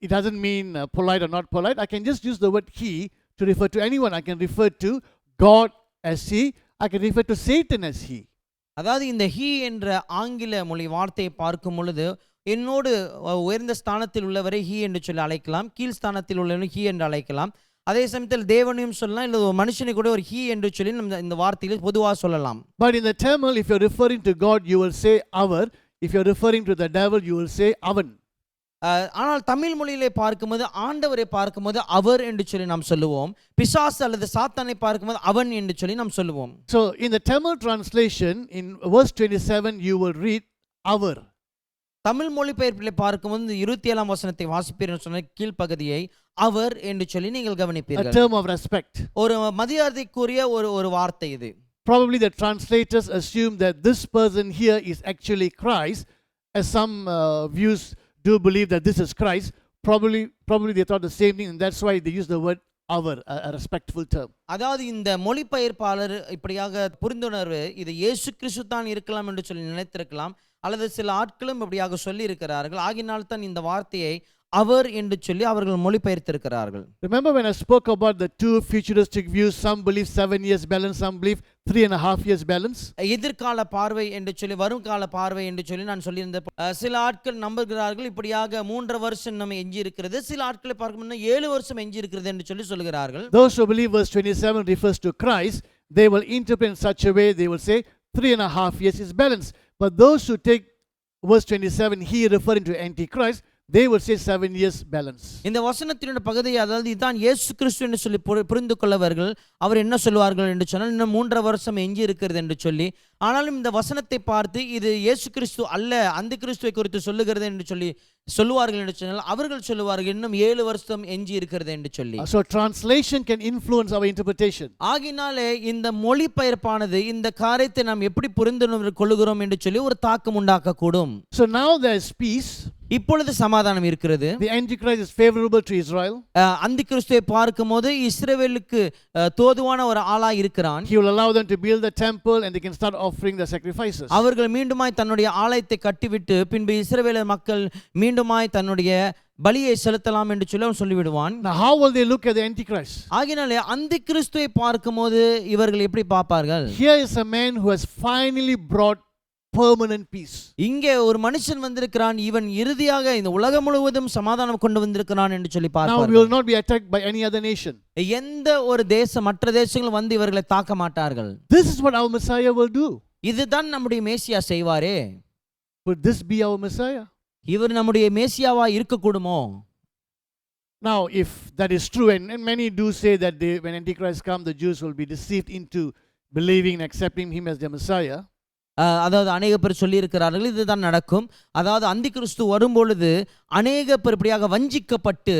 It doesn't mean polite or not polite. I can just use the word he to refer to anyone. I can refer to God as he. I can refer to Satan as he. அதாவது இந்த he என்ற ஆங்கில மொழி வார்த்தையை பார்க்கும் பொழுது, என்னோடு உயர்ந்த ஸ்தானத்தில் உள்ளவரை ஹீ என்று சொல்லி அழைக்கலாம், கீழ் ஸ்தானத்தில் உள்ளவரை ஹீ என்று அழைக்கலாம். அதே சமயத்தில் தேவனையும் சொல்லலாம், இல்லை ஒரு மனுஷனை கூட ஒரு ஹீ என்று சொல்லி நம்ம இந்த வார்த்தையில் பொதுவாக சொல்லலாம். But in the Tamil, if you're referring to God, you will say our. If you're referring to the devil, you will say avan. ஆனால் தமிழ் மொழியிலே பார்க்கும்போது, ஆண்டவரை பார்க்கும்போது அவர் என்று சொல்லி நாம் சொல்லுவோம். பிசாசு அல்லது சாத்தானை பார்க்கும்போது அவன் என்று சொல்லி நாம் சொல்லுவோம். So in the Tamil translation, in verse 27, you will read our. Tamil மொழிபெயர்ப்பிலே பார்க்கும்போது 27ஆம் வசனத்தை வாசிப்பீர்கள் சொன்ன கீழ்ப்பகுதியை அவர் என்று சொல்லி நீங்கள் A கவனிப்பீர்கள். term of respect. ஒரு மரியாதைக்குரிய ஒரு வார்த்தை இது. Probably the translators assume that this person here is actually Christ, as some views do believe that this is Christ. Probably they thought the same thing, and that's why they use the word our, a respectful term. அதாவது இந்த மொழிபெயர்ப்பாளர் இப்படியாக புரிந்துணர்வு, இது இயேசு கிறிஸ்து தான் இருக்கலாம் என்று சொல்லி நினைத்திருக்கலாம், அல்லது சில ஆட்களும் இப்படியாக சொல்லி இருக்கிறார்கள். ஆகினால் தான் இந்த வார்த்தையை அவர் என்று சொல்லி அவர்கள் மொழிபெயர்த்திருக்கிறார்கள். Remember when I spoke about the two futuristic views, some believe 7 years balance, some believe 3.5 years balance. எதிர்கால பார்வை என்று சொல்லி, வருங்கால பார்வை என்று சொல்லி நான் சொல்லியிருந்த சில ஆட்கள் நம்புகிறார்கள் இப்படியாக 3.5 வருஷம் நம்ம எஞ்சி இருக்கிறது, சில ஆட்களை பார்க்கணும்னா 7 வருஷம் எஞ்சி இருக்கிறது என்று சொல்லி சொல்கிறார்கள். Those who believe verse 27 refers to Christ, they will interpret in such a way, they will say 3.5 years is balance. But those who take verse 27 he referring to Antichrist, they will say 7 years balance. இந்த வசனத்தினுடைய பகுதி, அதாவது இதுதான் இயேசு கிறிஸ்து என்று சொல்லி புரிந்து கொள்ளவர்கள் அவர் என்ன சொல்வார்கள் என்று சொன்னால், இன்னும் 3.5 வருஷம் எஞ்சி இருக்கிறது என்று சொல்லி. ஆனாலும் இந்த வசனத்தை பார்த்து இது இயேசு கிறிஸ்து அல்ல, அந்த கிறிஸ்துவை குறித்து சொல்லுகிறது என்று சொல்லி சொல்லுவார்கள் என்று சொன்னால், அவர்கள் சொல்லுவார்கள் இன்னும் 7 வருஷம் எஞ்சி இருக்கிறது என்று சொல்லி. So translation can influence our interpretation. ஆகினாலே இந்த மொழிபெயர்ப்பானது இந்த காரியத்தை நாம் எப்படி புரிந்து கொள்ளுகிறோம் என்று சொல்லி ஒரு தாக்கம் உண்டாக்க கூடும். So now there is peace. இப்பொழுது சமாதானம் இருக்கிறது. The Antichrist is favorable to Israel. அந்த கிறிஸ்துவை பார்க்கும்போது இஸ்ரவேலுக்கு தோதுவான ஒரு ஆளாய் இருக்கிறான். He will allow them to build the temple and they can start offering the sacrifices. அவர்கள் மீண்டுமாய் தன்னுடைய ஆலயத்தை கட்டிவிட்டு பின்பு இஸ்ரவேலர் மக்கள் மீண்டுமாய் தன்னுடைய பலியை செலுத்தலாம் என்று சொல்லி அவன் சொல்லிவிடுவான். Now how will they look at the Antichrist? ஆகினாலே அந்த கிறிஸ்துவை பார்க்கும்போது இவர்கள் எப்படி பார்ப்பார்கள்? Here is a man who has finally brought permanent peace. இங்கே ஒரு மனுஷன் வந்திருக்கிறான், இவன் இறுதியாக இந்த உலகம் முழுவதும் சமாதானம் கொண்டு வந்திருக்கிறான் என்று சொல்லி பார்ப்பார்கள். Now we will not be attacked by any other nation. எந்த ஒரு மற்ற தேசங்களும் வந்து இவர்களை தாக்க மாட்டார்கள். This is what our Messiah will do. இதுதான் நம்முடைய மேசியா செய்வாரே. Would this be our Messiah? இவர் நம்முடைய மேசியாவா இருக்க கூடுமோ? Now if that is true, and many do say that when Antichrist comes, the Jews will be deceived into believing and accepting him as their Messiah. அதாவது அநேக பேர் சொல்லி இருக்கிறார்கள் இதுதான் நடக்கும். அதாவது அந்தி கிறிஸ்து வரும்பொழுது அநேக பேர் இப்படியாக வஞ்சிக்கப்பட்டு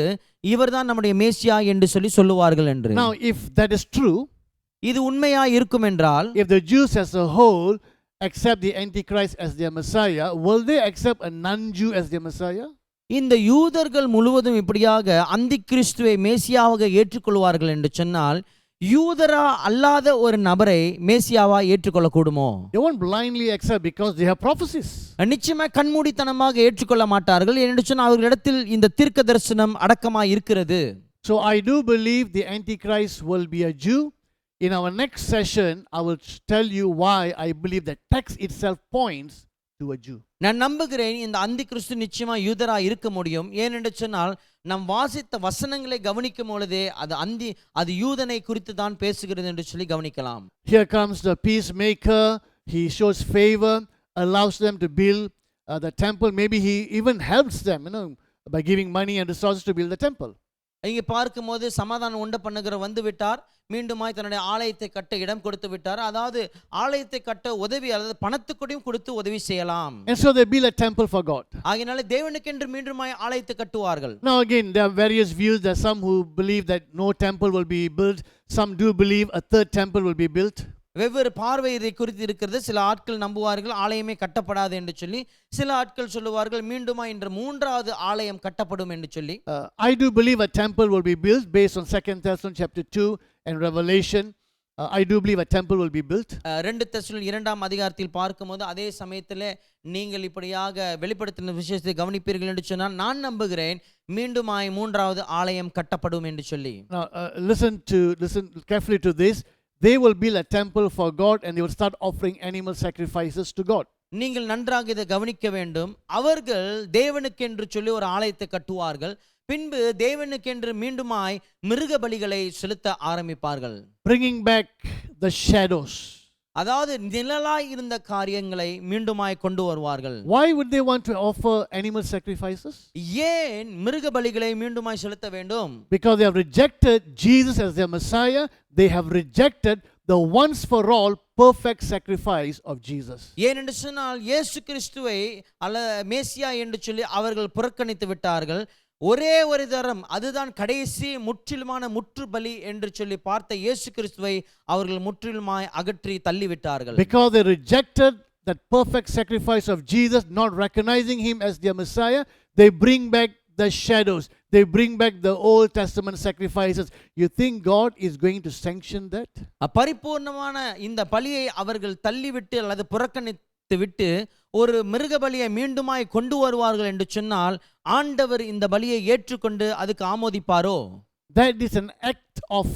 இவர்தான் நம்முடைய மேசியா என்று சொல்லி சொல்லுவார்கள் என்று. Now if that is true, இது உண்மையா இருக்கும் என்றால், if the Jews as a whole accept the Antichrist as their Messiah, will they accept a non-Jew as their Messiah? இந்த யூதர்கள் முழுவதும் இப்படியாக அந்தி கிறிஸ்துவை மேசியாவாக ஏற்றுக்கொள்வார்கள் என்று சொன்னால், யூதரா அல்லாத ஒரு நபரை மேசியாவா ஏற்றுக்கொள்ள கூடுமோ? They won't blindly accept because they have prophecies. நிச்சயமாக கண்மூடித்தனமாக ஏற்றுக்கொள்ள மாட்டார்கள். என்று சொன்னால் அவர்களிடத்தில் இந்த தீர்க்க தரிசனம் அடக்கமாக இருக்கிறது. So I do believe the Antichrist will be a Jew. In our next session, I will tell you why I believe the text itself points to a Jew. நான் நம்புகிறேன் இந்த அந்தி கிறிஸ்து நிச்சயமா யூதரா இருக்க முடியும். ஏனென்று சொன்னால் நாம் வாசித்த வசனங்களை கவனிக்கும் பொழுதே அது யூதனை குறித்து தான் பேசுகிறது என்று சொல்லி கவனிக்கலாம். Here comes the peacemaker. He shows favor, allows them to build the temple. Maybe he even helps them, by giving money and resources to build the temple. இங்கே பார்க்கும்போது சமாதானம் உண்டு பண்ணுகிற வந்து விட்டார், மீண்டுமாய் தன்னுடைய ஆலயத்தை கட்ட இடம் கொடுத்து விட்டார். அதாவது ஆலயத்தை கட்ட உதவி, அதாவது பணத்துக்கூடையும் கொடுத்து உதவி செய்யலாம். And so they build a temple for God. ஆகையால தேவனுக்கென்று மீண்டுமாய் ஆலயத்தை கட்டுவார்கள். Now again, there are various views. There are some who believe that no temple will be built. Some do believe a third temple will be built. வெவ்வேறு பார்வை இதை குறித்து இருக்கிறது. சில ஆட்கள் நம்புவார்கள் ஆலயமே கட்டப்படாது என்று சொல்லி, சில ஆட்கள் சொல்லுவார்கள் மீண்டுமா இன்று மூன்றாவது ஆலயம் கட்டப்படும் என்று சொல்லி. I do believe a temple will be built based on 2 Thessalonians chapter 2 and Revelation. I do believe a temple will be built. 2 தெசலோனிக்கேயர் 2ஆம் அதிகாரத்தில் பார்க்கும்போது அதே சமயத்தில் நீங்கள் இப்படியாக வெளிப்படுத்தின விஷயத்தை கவனிப்பீர்கள் என்று சொன்னால் நான் நம்புகிறேன் மீண்டுமாய் மூன்றாவது ஆலயம் கட்டப்படும் என்று சொல்லி. Now listen carefully to this. They will build a temple for God and they will start offering animal sacrifices to God. நீங்கள் நன்றாக இதை கவனிக்க வேண்டும். அவர்கள் தேவனுக்கென்று சொல்லி ஒரு ஆலயத்தை கட்டுவார்கள். பின்பு தேவனுக்கென்று மீண்டுமாய் மிருக பலிகளை செலுத்த ஆரம்பிப்பார்கள். Bringing back the shadows. அதாவது நிழலாய் இருந்த காரியங்களை மீண்டுமாய் கொண்டு வருவார்கள். Why would they want to offer animal sacrifices? ஏன் மிருக பலிகளை மீண்டுமாய் செலுத்த வேண்டும்? Because they have rejected Jesus as their Messiah. They have rejected the once for all perfect sacrifice of Jesus. ஏனென்று சொன்னால் இயேசு கிறிஸ்துவை மேசியா என்று சொல்லி அவர்கள் புறக்கணித்து விட்டார்கள். ஒரே ஒரு தரம், அதுதான் கடைசி முற்றிலுமான முற்று பலி என்று சொல்லி பார்த்த இயேசு கிறிஸ்துவை அவர்கள் முற்றிலுமாய் அகற்றி தள்ளிவிட்டார்கள். Because they rejected that perfect sacrifice of Jesus, not recognizing him as their Messiah, they bring back the shadows. They bring back the Old Testament sacrifices. You think God is going to sanction that? பரிபூர்ணமான இந்த பலியை அவர்கள் தள்ளிவிட்டு அல்லது புறக்கணித்து விட்டு ஒரு மிருக பலியை மீண்டுமாய் கொண்டு வருவார்கள் என்று சொன்னால் ஆண்டவர் இந்த பலியை ஏற்றுக்கொண்டு அதுக்கு ஆமோதிப்பாரோ? That is an act of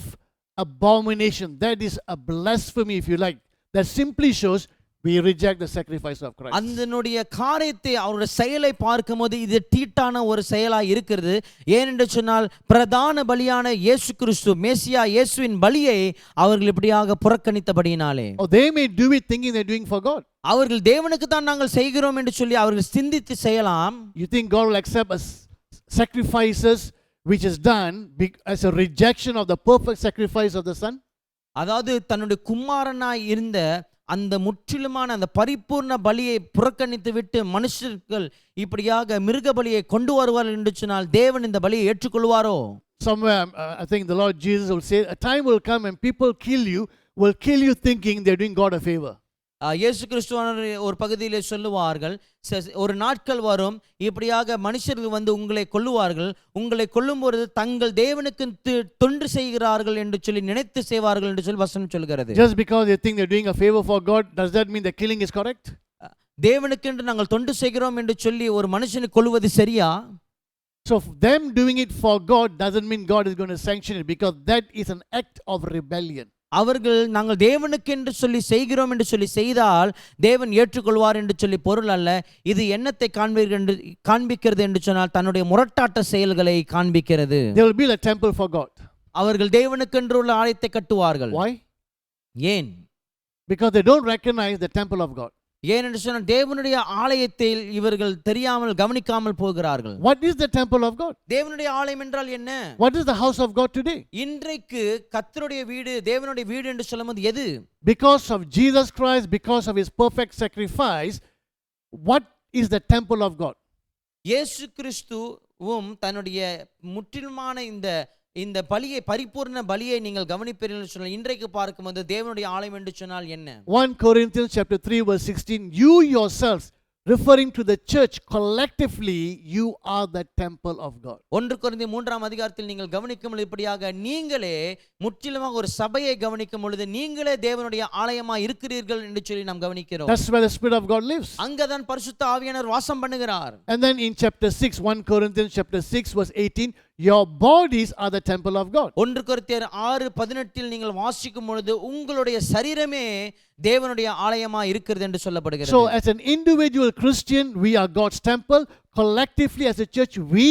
abomination. That is a blasphemy, if you like. That simply shows we reject the sacrifice of Christ. அதனுடைய காரியத்தை அவருடைய செயலை பார்க்கும்போது இது தீட்டான ஒரு செயலாய் இருக்கிறது. ஏனென்று சொன்னால் பிரதான பலியான இயேசு கிறிஸ்து மேசியா இயேசுவின் பலியை அவர்கள் இப்படியாக புறக்கணித்தபடியினாலே. Or they may do it thinking they're doing for God. அவர்கள் தேவனுக்கு தான் நாங்கள் செய்கிறோம் என்று சொல்லி அவர்கள் சிந்தித்து செய்யலாம். You think God will accept sacrifices which is done as a rejection of the perfect sacrifice of the Son? அதாவது தன்னுடைய குமாரனாய் இருந்த அந்த முற்றிலுமான அந்த பரிபூர்ண பலியை புறக்கணித்து விட்டு மனுஷர்கள் இப்படியாக மிருக பலியை கொண்டு வருவார்கள் என்று சொன்னால் தேவன் இந்த பலியை ஏற்றுக்கொள்வாரோ? Somewhere I think the Lord Jesus will say a time will come when people will kill you thinking they're doing God a favor. இயேசு கிறிஸ்துவானவர் ஒரு பகுதியிலே சொல்லுவார்கள், ஒரு நாட்கள் வரும் இப்படியாக மனுஷர்கள் வந்து உங்களை கொல்லுவார்கள், உங்களை கொல்லும்போது தங்கள் தேவனுக்கு தொண்டு செய்கிறார்கள் என்று சொல்லி நினைத்து செய்வார்கள் என்று சொல்லி வசனம் சொல்கிறது. Just because they think they're doing a favor for God, does that mean the killing is correct? தேவனுக்கென்று நாங்கள் தொண்டு செய்கிறோம் என்று சொல்லி ஒரு மனுஷனை கொல்லுவது சரியா? So them doing it for God doesn't mean God is going to sanction it, because that is an act of rebellion. அவர்கள் நாங்கள் தேவனுக்கு என்று சொல்லி செய்கிறோம் என்று சொல்லி செய்தால் தேவன் ஏற்றுக்கொள்வார் என்று சொல்லி பொருள் அல்ல. இது என்னத்தை காண்பிக்கிறது என்று சொன்னால் தன்னுடைய முரட்டாட்ட செயல்களை காண்பிக்கிறது. They will build a temple for God. அவர்கள் தேவனுக்கு என்று உள்ள ஆலயத்தை கட்டுவார்கள். Why? ஏன்? Because they don't recognize the temple of God. ஏனென்று சொன்னால் தேவனுடைய ஆலயத்தில் இவர்கள் தெரியாமல் கவனிக்காமல் போகிறார்கள். What is the temple of God? தேவனுடைய ஆலயம் என்றால் என்ன? What is the house of God today? இன்றைக்கு கர்த்தருடைய வீடு தேவனுடைய வீடு என்று சொல்லும்போது எது? Because of Jesus Christ, because of his perfect sacrifice, what is the temple of God? இயேசு கிறிஸ்துவும் தன்னுடைய முற்றிலுமான இந்த பலியை பரிபூர்ண பலியை நீங்கள் கவனிப்பீர்கள் சொன்னால் இன்றைக்கு பார்க்கும்போது தேவனுடைய ஆலயம் என்று சொன்னால் என்ன? 1 Corinthians chapter 3 verse 16, you yourselves, referring to the church collectively, you are the temple of God. 1 கொரிந்தியர் 3ஆம் அதிகாரத்தில் நீங்கள் கவனிக்கும் இப்படியாக நீங்களே முற்றிலுமாக ஒரு சபையை கவனிக்கும் பொழுது நீங்களே தேவனுடைய ஆலயமாய் இருக்கிறீர்கள் என்று சொல்லி நாம் கவனிக்கிறோம். That's where the Spirit of God lives. அங்கதான் பரிசுத்த ஆவியானவர் வாசம் பண்ணுகிறார். And then in chapter 6, 1 Corinthians chapter 6 verse 18, your bodies are the temple of God. 1 கொரிந்தியர் 6:18 நீங்கள் வாசிக்கும் பொழுது உங்களுடைய சரீரமே தேவனுடைய ஆலயமாய் இருக்கிறது என்று சொல்லப்படுகிறது. So as an individual Christian, we are God's temple. Collectively as a church, we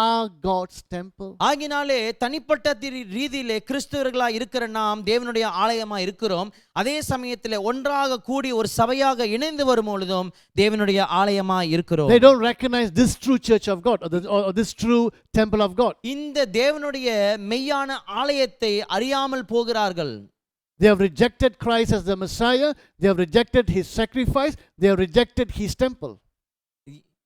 are God's temple. ஆகினாலே தனிப்பட்ட ரீதியிலே கிறிஸ்தவர்களாய் இருக்கிற நாம் தேவனுடைய ஆலயமாய் இருக்கிறோம். அதே சமயத்தில் ஒன்றாக கூடி ஒரு சபையாக இணைந்து வரும் பொழுதும் தேவனுடைய ஆலயமாய் இருக்கிறோம். They don't recognize this true church of God or this true temple of God. இந்த தேவனுடைய மெய்யான ஆலயத்தை அறியாமல் போகிறார்கள். They have rejected Christ as the Messiah. They have rejected his sacrifice. They have rejected his temple.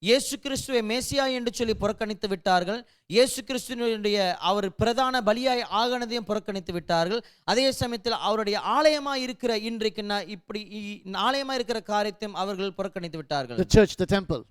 இயேசு கிறிஸ்துவை மேசியா என்று சொல்லி புறக்கணித்து விட்டார்கள். இயேசு கிறிஸ்துவினுடைய அவர் பிரதான பலியாய் ஆகனதையும் புறக்கணித்து விட்டார்கள். அதே சமயத்தில் அவருடைய ஆலயமாய் இருக்கிற இன்றைக்கு இப்படி ஆலயமாய் இருக்கிற காரியத்தையும் அவர்கள் புறக்கணித்து விட்டார்கள். The church, the temple.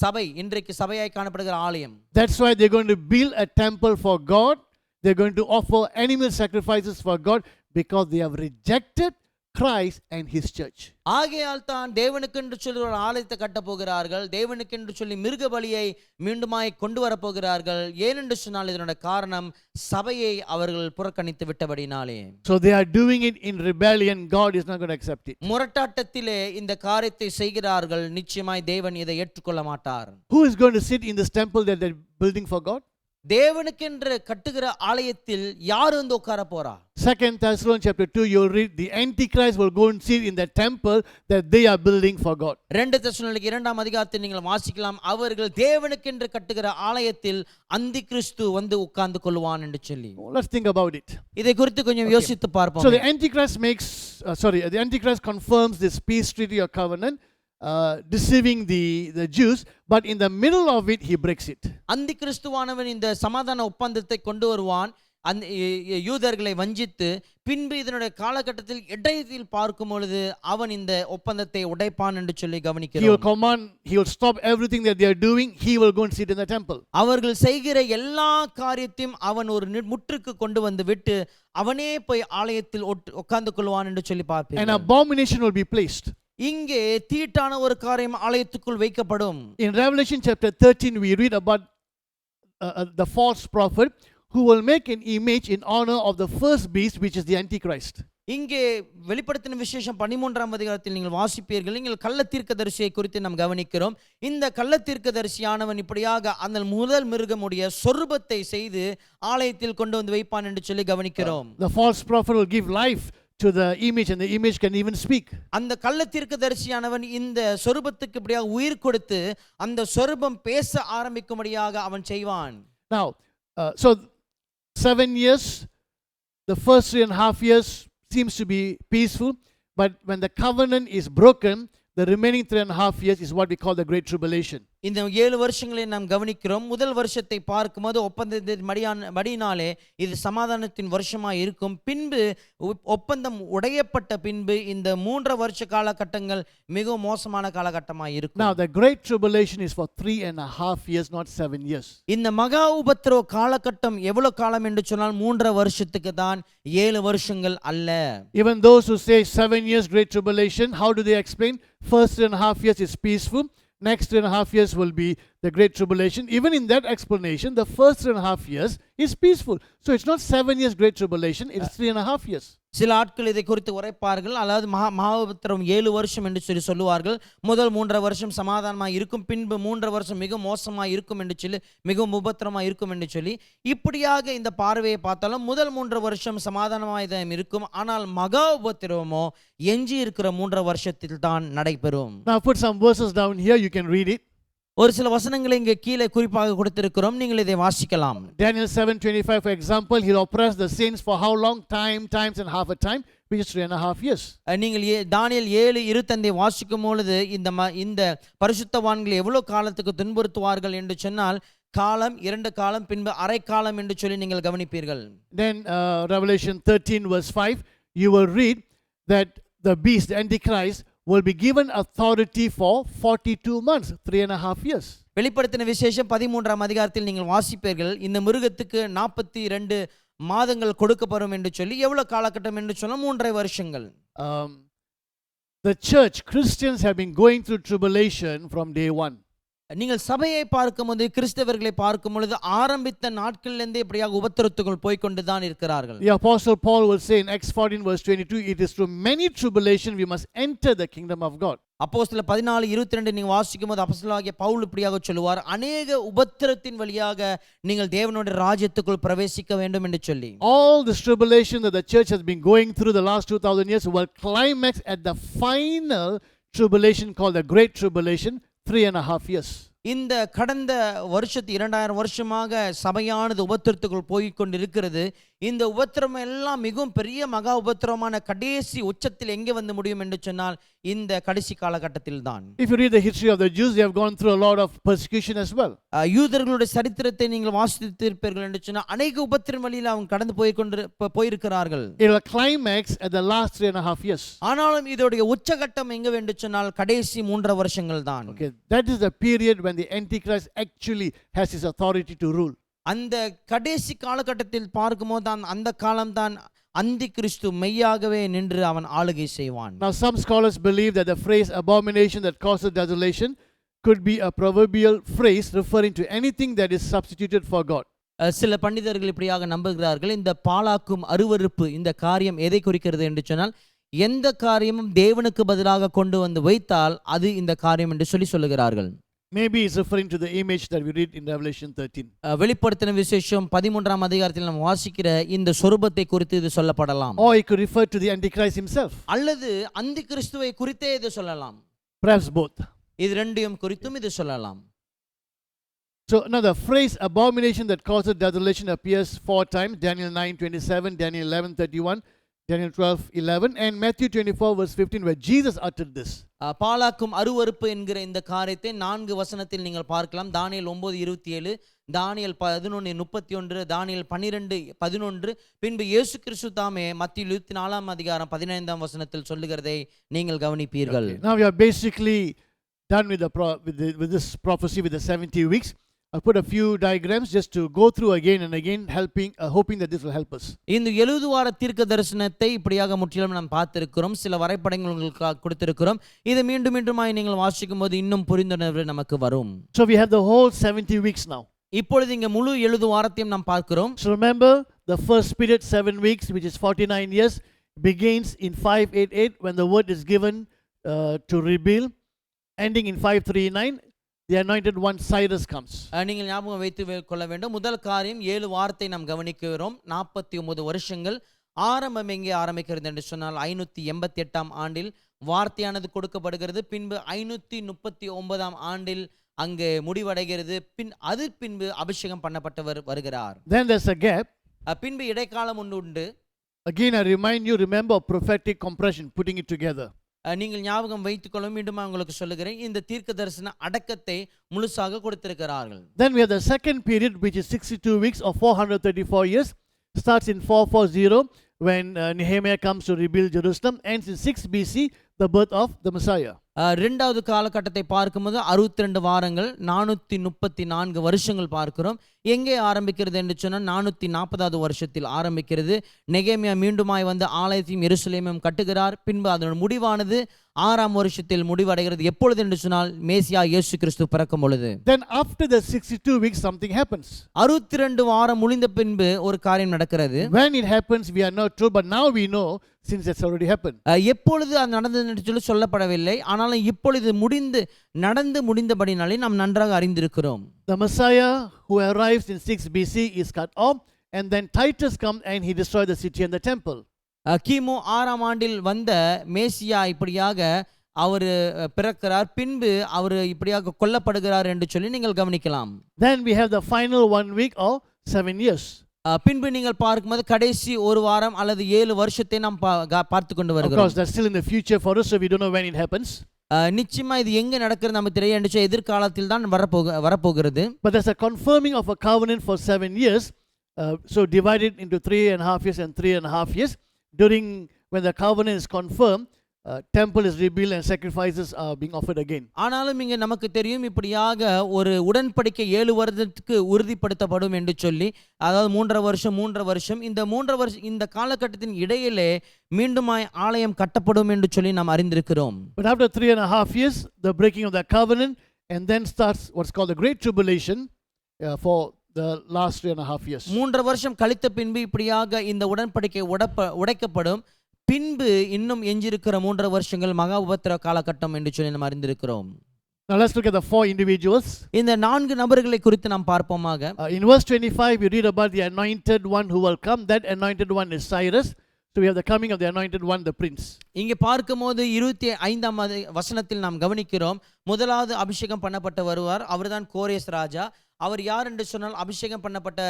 சபை, இன்றைக்கு சபையாய் காணப்படுகிற ஆலயம். That's why they're going to build a temple for God. They're going to offer animal sacrifices for God because they have rejected Christ and his church. ஆகையால் தான் தேவனுக்கென்று சொல்லி ஒரு ஆலயத்தை கட்டப் போகிறார்கள். தேவனுக்கென்று சொல்லி மிருக பலியை மீண்டுமாய் கொண்டு வரப் போகிறார்கள். ஏனென்று சொன்னால் இதனுடைய காரணம் சபையை அவர்கள் புறக்கணித்து விட்டபடினாலே. So they are doing it in rebellion. God is not going to accept it. முரட்டாட்டத்திலே இந்த காரியத்தை செய்கிறார்கள். நிச்சயமாய் தேவன் இதை ஏற்றுக்கொள்ள மாட்டார். Who is going to sit in this temple that they're building for God? தேவனுக்கென்று கட்டுகிற ஆலயத்தில் யார் வந்து உட்கார போறா? 2 Thessalonians chapter 2, you'll read the Antichrist will go and sit in the temple that they are building for God. 2 தெசலோனிக்கேயர் 2ஆம் அதிகாரத்தில் நீங்கள் வாசிக்கலாம், அவர்கள் தேவனுக்கென்று கட்டுகிற ஆலயத்தில் அந்தி கிறிஸ்து வந்து உட்கார்ந்து கொள்வான் என்று சொல்லி. Let's think about it. இதை குறித்து கொஞ்சம் யோசித்து பார்ப்போம். So the Antichrist confirms this peace treaty or covenant, deceiving the Jews, but in the middle of it he breaks it. அந்தி கிறிஸ்துவானவன் இந்த சமாதான ஒப்பந்தத்தை கொண்டு வருவான், அந்த யூதர்களை வஞ்சித்து பின்பு இதனுடைய காலகட்டத்தில் இடையில் பார்க்கும் பொழுது அவன் இந்த ஒப்பந்தத்தை உடைப்பான் என்று சொல்லி கவனிக்கிறோம். He will command, he will stop everything that they are doing, he will go and sit in the temple. அவர்கள் செய்கிற எல்லா காரியத்தையும் அவன் ஒரு முற்றுக்கு கொண்டு வந்து விட்டு அவனே போய் ஆலயத்தில் உட்கார்ந்து கொள்வான் என்று சொல்லி பார்ப்பீர்கள். An abomination will be placed. இங்கே தீட்டான ஒரு காரியம் ஆலயத்துக்குள் வைக்கப்படும். In Revelation chapter 13 we read about the false prophet who will make an image in honor of the first beast, which is the Antichrist. இங்கே வெளிப்படுத்தின விசேஷம் 13ஆம் அதிகாரத்தில் நீங்கள் வாசிப்பீர்கள். நீங்கள் கள்ளத்தீர்க்கதரிசியை குறித்து நாம் கவனிக்கிறோம். இந்த கள்ளத்தீர்க்கதரிசியானவன் இப்படியாக அந்த முதல் மிருகமுடைய சொரூபத்தை செய்து ஆலயத்தில் கொண்டு வந்து வைப்பான் என்று சொல்லி கவனிக்கிறோம். The false prophet will give life to the image and the image can even speak. அந்த கள்ளத்தீர்க்கதரிசியானவன் இந்த சொரூபத்துக்கு இப்படியாக உயிர் கொடுத்து அந்த சொரூபம் பேச ஆரம்பிக்கும்படியாக அவன் செய்வான். Now, so 7 years, the first 3.5 years seems to be peaceful, but when the covenant is broken, the remaining 3.5 years is what we call the Great Tribulation. இந்த 7 வருஷங்களை நாம் கவனிக்கிறோம். முதல் வருஷத்தை பார்க்கும்போது ஒப்பந்தத்தின் படியினாலே இது சமாதானத்தின் வருஷமாக இருக்கும். பின்பு ஒப்பந்தம் உடையப்பட்ட பின்பு இந்த 3 வருஷ காலகட்டங்கள் மிக மோசமான காலகட்டமாக இருக்கும். Now the Great Tribulation is for 3.5 years, not 7 years. இந்த மகா உபத்திரவ காலகட்டம் எவ்வளவு காலம் என்று சொன்னால் 3 வருஷத்துக்கு தான், 7 வருஷங்கள் அல்ல. Even those who say 7 years Great Tribulation, how do they explain? First 3.5 years is peaceful, next 3.5 years will be the Great Tribulation. Even in that explanation, the first 3.5 years is peaceful. So it's not 7 years Great Tribulation, it's 3.5 years. சில ஆட்கள் இதை குறித்து உரைப்பார்கள். அதாவது மகாபத்திரம் 7 வருஷம் என்று சொல்லி சொல்லுவார்கள். முதல் 3 வருஷம் சமாதானமாக இருக்கும், பின்பு 3 வருஷம் மிக மோசமாக இருக்கும் என்று சொல்லி, மிகவும் உபத்திரமாக இருக்கும் என்று சொல்லி, இப்படியாக இந்த பார்வையை பார்த்தாலும் முதல் 3 வருஷம் சமாதானமாக தான் இருக்கும். ஆனால் மகா உபத்திரவமோ எஞ்சி இருக்கிற 3 வருஷத்தில் தான் நடைபெறும். Now put some verses down here, you can read it. ஒரு சில வசனங்களை இங்கே கீழே குறிப்பாக கொடுத்திருக்கிறோம், நீங்கள் இதை வாசிக்கலாம். Daniel 7:25 for example, he'll oppress the saints for how long? Times and half a time, which is 3.5 years. நீங்கள் தானியேல் 7:25 வாசிக்கும் பொழுது இந்த பரிசுத்தவான்கள் எவ்வளவு காலத்துக்கு துன்புறுத்துவார்கள் என்று சொன்னால் காலம், 2 காலம், பின்பு அரை காலம் என்று சொல்லி நீங்கள் கவனிப்பீர்கள். Then Revelation 13 verse 5, you will read that the beast, the Antichrist, will be given authority for 42 months, 3.5 years. வெளிப்படுத்தின விசேஷம் 13ஆம் அதிகாரத்தில் நீங்கள் வாசிப்பீர்கள், இந்த மிருகத்துக்கு 42 மாதங்கள் கொடுக்கப்படும் என்று சொல்லி, எவ்வளவு காலகட்டம் என்று சொன்னால் 3.5 வருஷங்கள். The church, Christians have been going through tribulation from day one. நீங்கள் சபையை பார்க்கும்போது, கிறிஸ்தவர்களை பார்க்கும் பொழுது ஆரம்பித்த நாட்களிலிருந்தே இப்படியாக உபத்திரத்துக்குள் போய்கொண்டு தான் இருக்கிறார்கள். The Apostle Paul will say in Acts 14 verse 22, it is through many tribulation we must enter the kingdom of God. அப்போஸ்தலர் 14:22 நீங்கள் வாசிக்கும் போது அப்போஸ்தலனாகிய பவுல் இப்படியாக சொல்லுவார், அநேக உபத்திரத்தின் வழியாக நீங்கள் தேவனுடைய ராஜ்யத்துக்குள் பிரவேசிக்க வேண்டும் என்று சொல்லி. All this tribulation that the church has been going through the last 2000 years will climax at the final tribulation called the Great Tribulation, 3.5 years. இந்த கடந்த வருஷத்து 2000 வருஷமாக சபையானது உபத்திரத்துக்குள் போய் கொண்டிருக்கிறது. இந்த உபத்திரவம் எல்லாம் மிகவும் பெரிய மகா உபத்திரவமான கடைசி உச்சத்தில் எங்கே வந்து முடியும் என்று சொன்னால் இந்த கடைசி காலகட்டத்தில் தான். If you read the history of the Jews, they have gone through a lot of persecution as well. யூதர்களுடைய சரித்திரத்தை நீங்கள் வாசித்திருப்பீர்கள் என்று சொன்னால் அநேக உபத்திரவம் வழியில் அவங்க கடந்து போயிருக்கிறார்கள். It will climax at the last 3.5 years. ஆனாலும் இதோடைய உச்சகட்டம் எங்க என்று சொன்னால் கடைசி 3.5 வருஷங்கள் தான். Okay, that is the period when the Antichrist actually has his authority to rule. அந்த கடைசி காலகட்டத்தில் பார்க்கும்போது தான் அந்த காலம்தான் அந்தி கிறிஸ்து மெய்யாகவே நின்று அவன் ஆளுகை செய்வான். Now some scholars believe that the phrase abomination that causes desolation could be a proverbial phrase referring to anything that is substituted for God. சில பண்டிதர்கள் இப்படியாக நம்புகிறார்கள், இந்த பாழாக்கும் அருவருப்பு இந்த காரியம் எதை குறிக்கிறது என்று சொன்னால் எந்த காரியமும் தேவனுக்கு பதிலாக கொண்டு வந்து வைத்தால் அது இந்த காரியம் என்று சொல்லுகிறார்கள். Maybe it's referring to the image that we read in Revelation 13. வெளிப்படுத்தின விசேஷம் 13ஆம் அதிகாரத்தில் நாம் வாசிக்கிற இந்த சொரூபத்தை குறித்து இது சொல்லப்படலாம். Or it could refer to the Antichrist himself. அல்லது அந்தி கிறிஸ்துவை குறித்தே இது சொல்லலாம். Perhaps both. இது ரெண்டையும் குறித்தும் இது சொல்லலாம். So now the phrase abomination that causes desolation appears 4 times: Daniel 9:27, Daniel 11:31, Daniel 12:11, and Matthew 24 verse 15, where Jesus uttered this. பாலாக்கும் அருவருப்பு என்கிற இந்த காரியத்தை 4 வசனத்தில் நீங்கள் பார்க்கலாம். தானியேல் 9:27, தானியேல் 11:31, தானியேல் 12:11, பின்பு இயேசு கிறிஸ்து தாமே மத்தேயு 24ஆம் அதிகாரம் 15ஆம் வசனத்தில் சொல்லுகிறதை நீங்கள் கவனிப்பீர்கள். Okay. Now we are basically done with this prophecy with the 70 weeks. I'll put a few diagrams just to go through again and again, hoping that this will help us. இந்த 70 வார தீர்க்க தரிசனத்தை இப்படியாக முற்றிலும் நாம் பார்த்திருக்கிறோம். சில வரைபடங்கள் உங்களுக்கு கொடுத்திருக்கிறோம். இதை மீண்டும் மீண்டுமாய் நீங்கள் வாசிக்கும்போது இன்னும் புரிந்துணர்வு நமக்கு வரும். So we have the whole 70 weeks now. இப்பொழுது இங்க முழு 70 வாரத்தையும் நாம் பார்க்கிறோம். So remember, the first period 7 weeks, which is 49 years, begins in 588 when the word is given to rebuild, ending in 539. The anointed one Cyrus comes. நீங்கள் ஞாபகம் வைத்து கொள்ள வேண்டும். முதல் காரியம் 7 வாரத்தை நாம் கவனிக்கிறோம். 49 வருஷங்கள். ஆரம்பம் எங்கே ஆரம்பிக்கிறது என்று சொன்னால் 588ஆம் ஆண்டில் வார்த்தையானது கொடுக்கப்படுகிறது. பின்பு 539ஆம் ஆண்டில் அங்கே முடிவடைகிறது. பின்பு அபிஷேகம் பண்ணப்பட்டவர் வருகிறார். Then there's a gap. பின்பு இடைக்காலம் ஒன்று உண்டு. Again I remind you, remember prophetic compression, putting it together. நீங்கள் ஞாபகம் வைத்துக் கொள்ள மீண்டும் உங்களுக்கு சொல்லுகிறேன், இந்த தீர்க்க தரிசன அடக்கத்தை முழுசாக கொடுத்திருக்கிறார்கள். Then we have the second period, which is 62 weeks or 434 years, starts in 440 when Nehemiah comes to rebuild Jerusalem, ends in 6 BC, the birth of the Messiah. இரண்டாவது காலகட்டத்தை பார்க்கும்போது 62 வாரங்கள் 434 வருஷங்கள் பார்க்கிறோம். எங்கே ஆரம்பிக்கிறது என்று சொன்னால் 440வது வருஷத்தில் ஆரம்பிக்கிறது. நெகேமியா மீண்டுமாய் வந்து ஆலயத்தையும் எருசலேமையும் கட்டுகிறார். பின்பு அதன் முடிவானது 6ஆம் வருஷத்தில் முடிவடைகிறது. எப்பொழுது என்று சொன்னால் மேசியா இயேசு கிறிஸ்து பிறக்கும் பொழுது. Then after the 62 weeks something happens. 62 வாரம் முடிந்த பின்பு ஒரு காரியம் நடக்கிறது. When it happens we are not told, but now we know since it's already happened. எப்பொழுது அது நடந்தது என்று சொல்லப்படவில்லை, ஆனாலும் இப்பொழுது நடந்து முடிந்தபடினாலே நாம் நன்றாக அறிந்திருக்கிறோம். The Messiah who arrives in 6 BC is cut off, and then Titus comes and he destroys the city and the temple. கிமு 6ஆம் ஆண்டில் வந்த மேசியா இப்படியாக அவர் பிறக்கிறார். பின்பு அவர் இப்படியாக கொல்லப்படுகிறார் என்று சொல்லி நீங்கள் கவனிக்கலாம். Then we have the final 1 week or 7 years. பின்பு நீங்கள் பார்க்கும்போது கடைசி ஒரு வாரம் அல்லது 7 வருஷத்தை நாம் பார்த்து கொண்டு Of வருகிறோம். course that's still in the future for us, so we don't know when it happens. நிச்சயமா இது எங்க நடக்கிறது நமக்கு தெரியாது. எதிர்காலத்தில் தான் வரப்போகிறது. But there's a confirming of a covenant for 7 years, so divided into 3.5 years and 3.5 years. During when the covenant is confirmed, temple is rebuilt and sacrifices are being offered again. ஆனாலும் இங்க நமக்கு தெரியும் இப்படியாக ஒரு உடன்படிக்கை 7 வருடத்துக்கு உறுதிப்படுத்தப்படும் என்று சொல்லி, அதாவது 3.5 வருஷம் இந்த 3 வருஷம் இந்த காலகட்டத்தின் இடையிலே மீண்டுமாய் ஆலயம் கட்டப்படும் என்று சொல்லி நாம் அறிந்திருக்கிறோம். But after 3.5 years, the breaking of the covenant, and then starts what's called the Great Tribulation for the last 3.5 years. 3 வருஷம் கழித்த பின்பு இப்படியாக இந்த உடன்படிக்கை உடைக்கப்படும். பின்பு இன்னும் எஞ்சிருக்கிற 3 வருஷங்கள் மகா உபத்திர காலகட்டம் என்று சொல்லி நாம் அறிந்திருக்கிறோம். Now let's look at the 4 individuals. இந்த 4 நபர்களை குறித்து நாம் பார்ப்போமாக. In verse 25 you read about the anointed one who will come. That anointed one is Cyrus. So we have the coming of the anointed one, the prince. இங்கே பார்க்கும்போது 25ஆம் வசனத்தில் நாம் கவனிக்கிறோம், முதலாவது அபிஷேகம் பண்ணப்பட்ட வருவார், அவர்தான் கோரேஸ் ராஜா. அவர் யார் என்று சொன்னால் அபிஷேகம் பண்ணப்பட்ட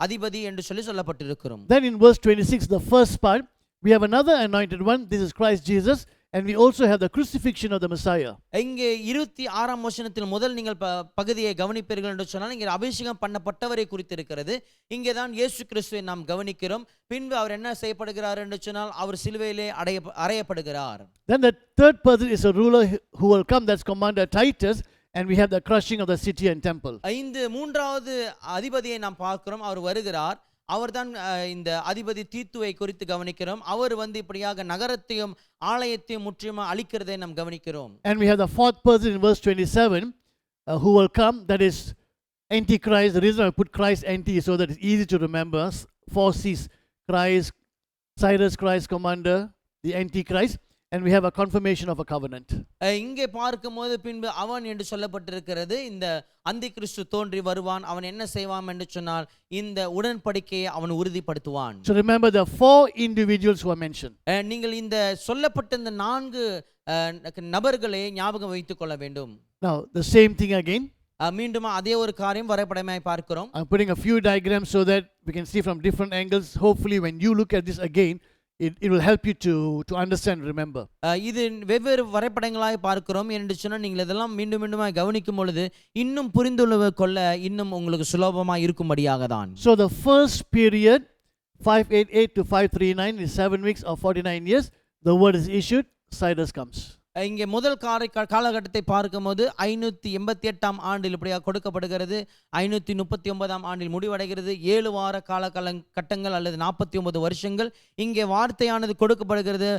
அதிபதி என்று சொல்லப்பட்டிருக்கிறோம். Then in verse 26, the first part, we have another anointed one. This is Christ Jesus, and we also have the crucifixion of the Messiah. இங்கே 26ஆம் வசனத்தில் முதல் நீங்கள் பகுதியை கவனிப்பீர்கள் என்று சொன்னால் இங்கே அபிஷேகம் பண்ணப்பட்டவரை குறித்து இருக்கிறது. இங்கே தான் இயேசு கிறிஸ்துவை நாம் கவனிக்கிறோம். பின்பு அவர் என்ன செய்யப்படுகிறார் என்று சொன்னால் அவர் சிலுவையிலே அறையப்படுகிறார். Then the third person is a ruler who will come, that's Commander Titus, and we have the crushing of the city and temple. மூன்றாவது அதிபதியை நாம் பார்க்கிறோம். அவர் வருகிறார். அவர்தான் இந்த அதிபதி தீத்துவை குறித்து கவனிக்கிறோம். அவர் இப்படியாக நகரத்தையும் ஆலயத்தையும் முற்றிலுமாக அழிக்கிறதை நாம் கவனிக்கிறோம். And we have the fourth person in verse 27 who will come, that is Antichrist. The reason I put Christ anti is so that it's easy to remember. 4 C's: Christ, Cyrus Christ, Commander, the Antichrist, and we have a confirmation of a covenant. இங்கே பார்க்கும்போது பின்பு அவன் என்று சொல்லப்பட்டிருக்கிறது. இந்த அந்தி கிறிஸ்து தோன்றி வருவான். அவன் என்ன செய்வான் என்று சொன்னால் இந்த உடன்படிக்கையை அவன் உறுதிப்படுத்துவான். So remember the 4 individuals who are mentioned. நீங்கள் இந்த சொல்லப்பட்ட இந்த 4 நபர்களை ஞாபகம் வைத்துக் கொள்ள வேண்டும். Now the same thing again. மீண்டும் அதே ஒரு காரியம் வரைபடமாய் பார்க்கிறோம். I'm putting a few diagrams so that we can see from different angles. Hopefully when you look at this again, it will help you to understand and remember. இது வெவ்வேறு வரைபடங்களாய் பார்க்கிறோம் என்று சொன்னால் நீங்கள் இதெல்லாம் மீண்டும் மீண்டுமாய் கவனிக்கும் பொழுது இன்னும் புரிந்து கொள்ள இன்னும் உங்களுக்கு சுலபமாக இருக்கும்படியாக தான். So the first period 588 to 539 is 7 weeks or 49 years. The word is issued, Cyrus comes. இங்கே முதல் காலகட்டத்தை பார்க்கும்போது 588ஆம் ஆண்டில் இப்படியாக கொடுக்கப்படுகிறது. 539ஆம் ஆண்டில் முடிவடைகிறது. 7 வார கட்டங்கள் அல்லது 49 வருஷங்கள் இங்கே வார்த்தையானது கொடுக்கப்படுகிறது.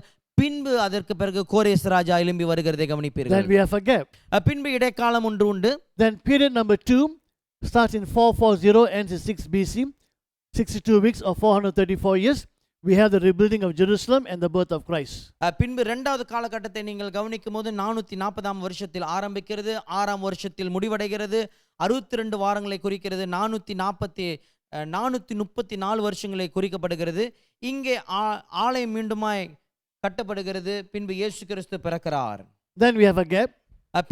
பின்பு அதற்கு பிறகு கோரேஸ் ராஜா எழும்பி வருகிறதை கவனிப்பீர்கள். Then we have a gap. பின்பு இடைக்காலம் ஒன்று உண்டு. Then period number 2 starts in 440, ends in 6 BC, 62 weeks or 434 years. We have the rebuilding of Jerusalem and the birth of Christ. பின்பு இரண்டாவது காலகட்டத்தை நீங்கள் கவனிக்கும் போது 440ஆம் வருஷத்தில் ஆரம்பிக்கிறது. 6ஆம் வருஷத்தில் முடிவடைகிறது. 62 வாரங்களை குறிக்கிறது. 434 வருஷங்களை குறிக்கப்படுகிறது. இங்கே ஆலயம் மீண்டுமாய் கட்டப்படுகிறது. பின்பு இயேசு கிறிஸ்து பிறக்கிறார். Then we have a gap.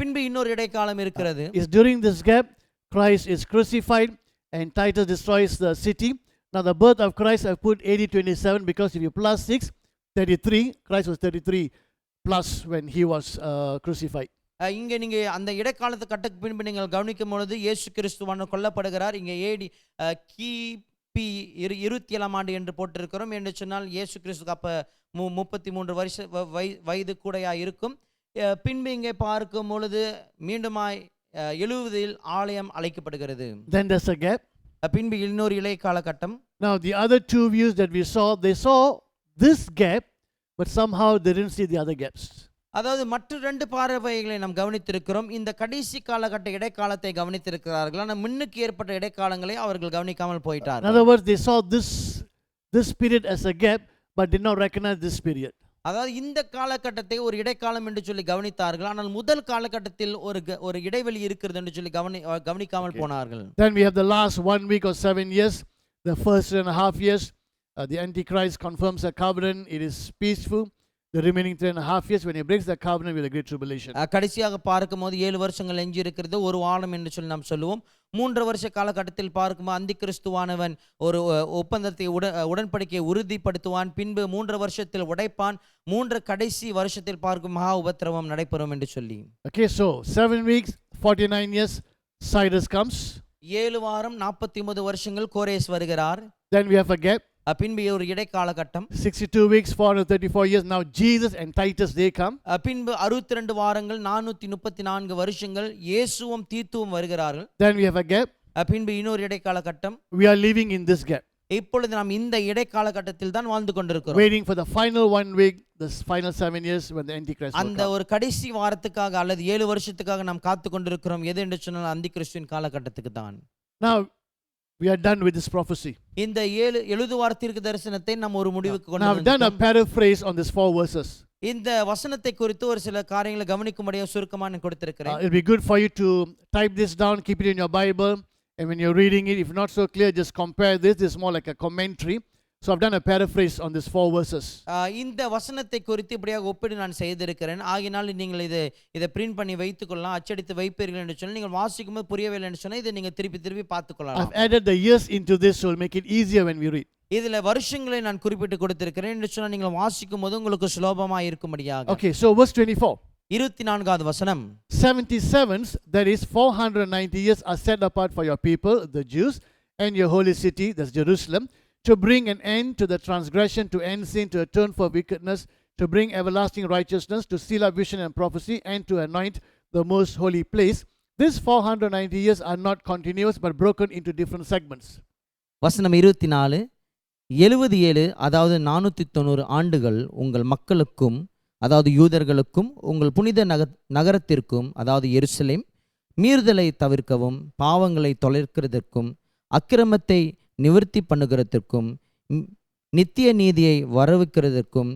பின்பு இன்னொரு இடைக்காலம் இருக்கிறது. Is during this gap Christ is crucified and Titus destroys the city. Now the birth of Christ I put AD 27 because if you plus 6, 33, Christ was 33 plus when he was crucified. இங்கே நீங்கள் அந்த இடைக்காலத்து கட்டக்கு பின்பு நீங்கள் கவனிக்கும் பொழுது இயேசு கிறிஸ்துவான கொல்லப்படுகிறார். இங்கே கிபி 27ஆம் ஆண்டு என்று போட்டிருக்கிறோம். என்று சொன்னால் இயேசு கிறிஸ்துக்கு அப்போ 33 வருஷ வயது கூடையாக இருக்கும். பின்பு இங்கே பார்க்கும் பொழுது மீண்டுமாய் 70இல் ஆலயம் அழைக்கப்படுகிறது. Then there's a gap. பின்பு இன்னொரு இலை காலகட்டம். Now the other 2 views that we saw, they saw this gap but somehow they didn't see the other gaps. அதாவது மற்ற 2 பார்வைகளை நாம் கவனித்திருக்கிறோம். இந்த கடைசி காலகட்ட இடைக்காலத்தை கவனித்திருக்கிறார்கள். ஆனால் முன்னுக்கு ஏற்பட்ட இடைக்காலங்களை அவர்கள் கவனிக்காமல் போயிட்டார்கள். In other words, they saw this period as a gap but did not recognize this period. அதாவது இந்த காலகட்டத்தை ஒரு இடைக்காலம் என்று சொல்லி கவனித்தார்கள். ஆனால் முதல் காலகட்டத்தில் ஒரு இடைவெளி இருக்கிறது என்று சொல்லி கவனிக்காமல் போனார்கள். Then we have the last 1 week or 7 years, the first 3.5 years, the Antichrist confirms a covenant. It is peaceful. The remaining 3.5 years when he breaks the covenant with a great tribulation. கடைசியாக பார்க்கும்போது 7 வருஷங்கள் எஞ்சி இருக்கிறது. ஒரு வாரம் என்று சொல்லி நாம் சொல்லுவோம். 3 வருஷ காலகட்டத்தில் பார்க்கும்போது அந்தி கிறிஸ்துவானவன் ஒரு ஒப்பந்தத்தை உடன்படிக்கையை உறுதிப்படுத்துவான். பின்பு 3 வருஷத்தில் உடைப்பான். 3 கடைசி வருஷத்தில் பார்க்கும் மகா உபத்திரவம் நடைபெறும் என்று சொல்லி. Okay, so 7 weeks, 49 years, Cyrus comes. 7 வாரம் 49 வருஷங்கள் கோரேஸ் வருகிறார். Then we have a gap. பின்பு ஒரு இடைக்காலகட்டம். 62 weeks, 434 years. Now Jesus and Titus they come. பின்பு 62 வாரங்கள் 434 வருஷங்கள் இயேசுவும் தீத்துவும் வருகிறார்கள். Then we have a gap. பின்பு இன்னொரு இடைக்காலகட்டம். We are living in this gap. இப்பொழுது நாம் இந்த இடைக்காலகட்டத்தில் தான் வாழ்ந்து கொண்டிருக்கிறோம். Waiting for the final 1 week, the final 7 years when the Antichrist will come. அந்த ஒரு கடைசி வாரத்துக்காக அல்லது 7 வருஷத்துக்காக நாம் காத்து கொண்டிருக்கிறோம். எது என்று சொன்னால் அந்தி கிறிஸ்துவின் காலகட்டத்துக்கு தான். Now we are done with this prophecy. இந்த 7 வார தீர்க்க தரிசனத்தை நாம் ஒரு முடிவுக்கு கொண்டு Now I've done a paraphrase on these 4 verses. இந்த வசனத்தை குறித்து ஒரு சில காரியங்களை கவனிக்கும்படியாக சுருக்கமாக நான் கொடுத்திருக்கிறேன். It'll be good for you to type this down, keep it in your Bible, and when you're reading it, if not so clear, just compare this. This is more like a commentary. So I've done a paraphrase on these 4 verses. இந்த வசனத்தை குறித்து இப்படியாக ஒப்பிடு நான் செய்திருக்கிறேன். ஆகினால் நீங்கள் இதை print பண்ணி வைத்துக்கொள்ளலாம், அச்சடித்து வைப்பீர்கள் என்று சொல்லி நீங்கள் வாசிக்கும்போது புரியவில்லை என்று சொன்னால் இதை நீங்கள் திருப்பி பார்த்துக்கொள்ளலாம். I've added the years into this, so will make it easier when we read. இதில் வருஷங்களை நான் குறிப்பிட்டு கொடுத்திருக்கிறேன் என்று சொன்னால் நீங்கள் வாசிக்கும் போது உங்களுக்கு சுலபமாக இருக்கும்படியாக. Okay, so verse 24. 24வது வசனம். 77s, that is 490 years, are set apart for your people, the Jews, and your holy city, that's Jerusalem, to bring an end to the transgression, to end sin, to atone for wickedness, to bring everlasting righteousness, to seal up vision and prophecy, and to anoint the most holy place. These 490 years are not continuous but broken into different segments. வசனம் 24. 77 அதாவது 490 ஆண்டுகள் உங்கள் மக்களுக்கும் அதாவது யூதர்களுக்கும் உங்கள் புனித நகரத்திற்கும் அதாவது எருசலேம் மீறுதலை தவிர்க்கவும் பாவங்களை தொலைக்கிறதற்கும் அக்கிரமத்தை நிவர்த்தி பண்ணுகிறதற்கும் நித்திய நீதியை வரவுக்கிறதற்கும்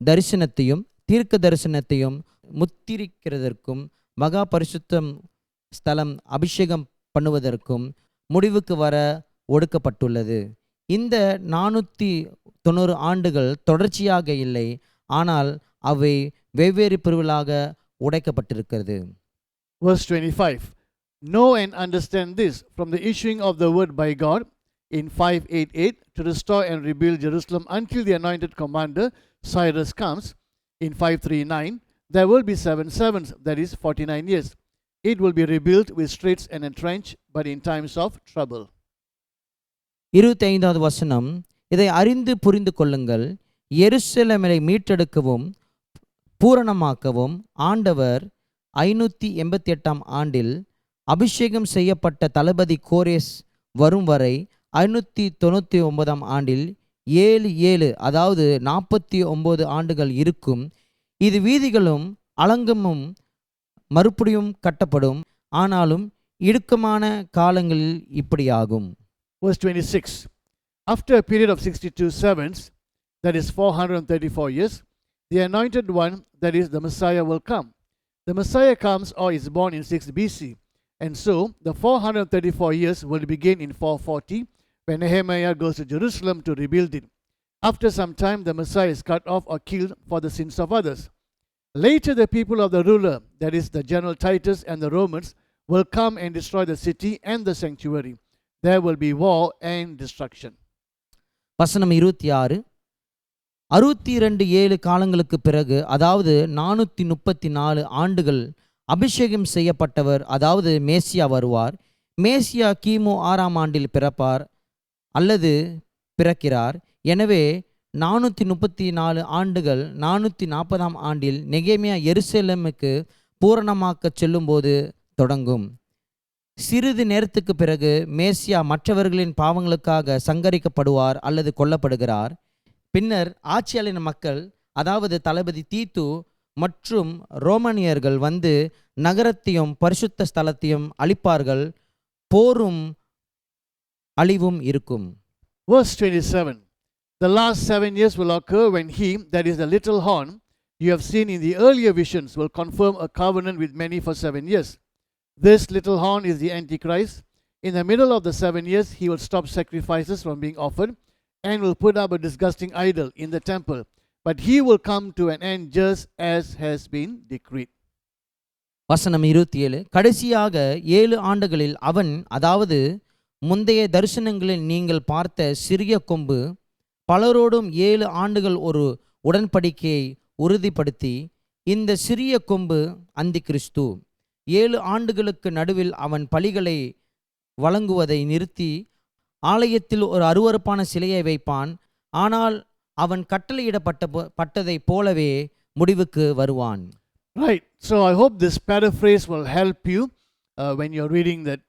தரிசனத்தையும் தீர்க்க தரிசனத்தையும் முத்திரிக்கிறதற்கும் மகா பரிசுத்தம் ஸ்தலம் அபிஷேகம் பண்ணுவதற்கும் முடிவுக்கு வர ஒடுக்கப்பட்டுள்ளது. இந்த 490 ஆண்டுகள் தொடர்ச்சியாக இல்லை, ஆனால் அவை வெவ்வேறு பிரிவுகளாக உடைக்கப்பட்டிருக்கிறது. Verse 25. Know and understand this, from the issuing of the word by God in 588 to restore and rebuild Jerusalem until the anointed commander Cyrus comes in 539, there will be 7 sevens, that is 49 years. It will be rebuilt with streets and entrenched, but in times of trouble. 25வது வசனம். இதை அறிந்து புரிந்து கொள்ளுங்கள், எருசலேமை மீட்டெடுக்கவும் பூரணமாக்கவும் ஆண்டவர் 588ஆம் ஆண்டில் அபிஷேகம் செய்யப்பட்ட தளபதி கோரேஸ் வரும் வரை 599ஆம் ஆண்டில் 7 அதாவது 49 ஆண்டுகள் இருக்கும். இது வீதிகளும் அலங்கமும் மறுபடியும் கட்டப்படும், ஆனாலும் இடுக்கமான காலங்களில் இப்படியாகும். Verse 26. After a period of 62 sevens, that is 434 years, the anointed one, that is the Messiah, will come. The Messiah comes or is born in 6 BC. And so the 434 years will begin in 440 when Nehemiah goes to Jerusalem to rebuild it. After some time, the Messiah is cut off or killed for the sins of others. Later, the people of the ruler, that is the general Titus and the Romans, will come and destroy the city and the sanctuary. There will be war and destruction. வசனம் 26. 62 காலங்களுக்கு பிறகு, அதாவது 434 ஆண்டுகள் அபிஷேகம் செய்யப்பட்டவர் அதாவது மேசியா வருவார். மேசியா கிமு 6ஆம் ஆண்டில் பிறப்பார் அல்லது பிறக்கிறார். எனவே 434 ஆண்டுகள் 440ஆம் ஆண்டில் நெகேமியா எருசலேமுக்கு பூரணமாக்க செல்லும்போது தொடங்கும். சிறிது நேரத்துக்கு பிறகு மேசியா மற்றவர்களின் பாவங்களுக்காக சங்கரிக்கப்படுவார் அல்லது கொல்லப்படுகிறார். பின்னர் ஆட்சியாளரின் மக்கள் அதாவது தளபதி தீத்து மற்றும் ரோமானியர்கள் வந்து நகரத்தையும் பரிசுத்த ஸ்தலத்தையும் அழிப்பார்கள். போரும் அழிவும் இருக்கும். Verse 27. The last 7 years will occur when he, that is the little horn you have seen in the earlier visions, will confirm a covenant with many for 7 years. This little horn is the Antichrist. In the middle of the 7 years, he will stop sacrifices from being offered and will put up a disgusting idol in the temple. But he will come to an end just as has been decreed. வசனம் 27. கடைசியாக 7 ஆண்டுகளில் அவன், அதாவது முந்தைய தரிசனங்களில் நீங்கள் பார்த்த சிறிய கொம்பு, பலரோடும் 7 ஆண்டுகள் ஒரு உடன்படிக்கையை உறுதிப்படுத்தி, இந்த சிறிய கொம்பு அந்தி கிறிஸ்து. 7 ஆண்டுகளுக்கு நடுவில் அவன் பலிகளை வழங்குவதை நிறுத்தி ஆலயத்தில் ஒரு அருவருப்பான சிலையை வைப்பான். ஆனால் அவன் கட்டளையிடப்பட்டதை போலவே முடிவுக்கு வருவான். Right. So I hope this paraphrase will help you when you're reading that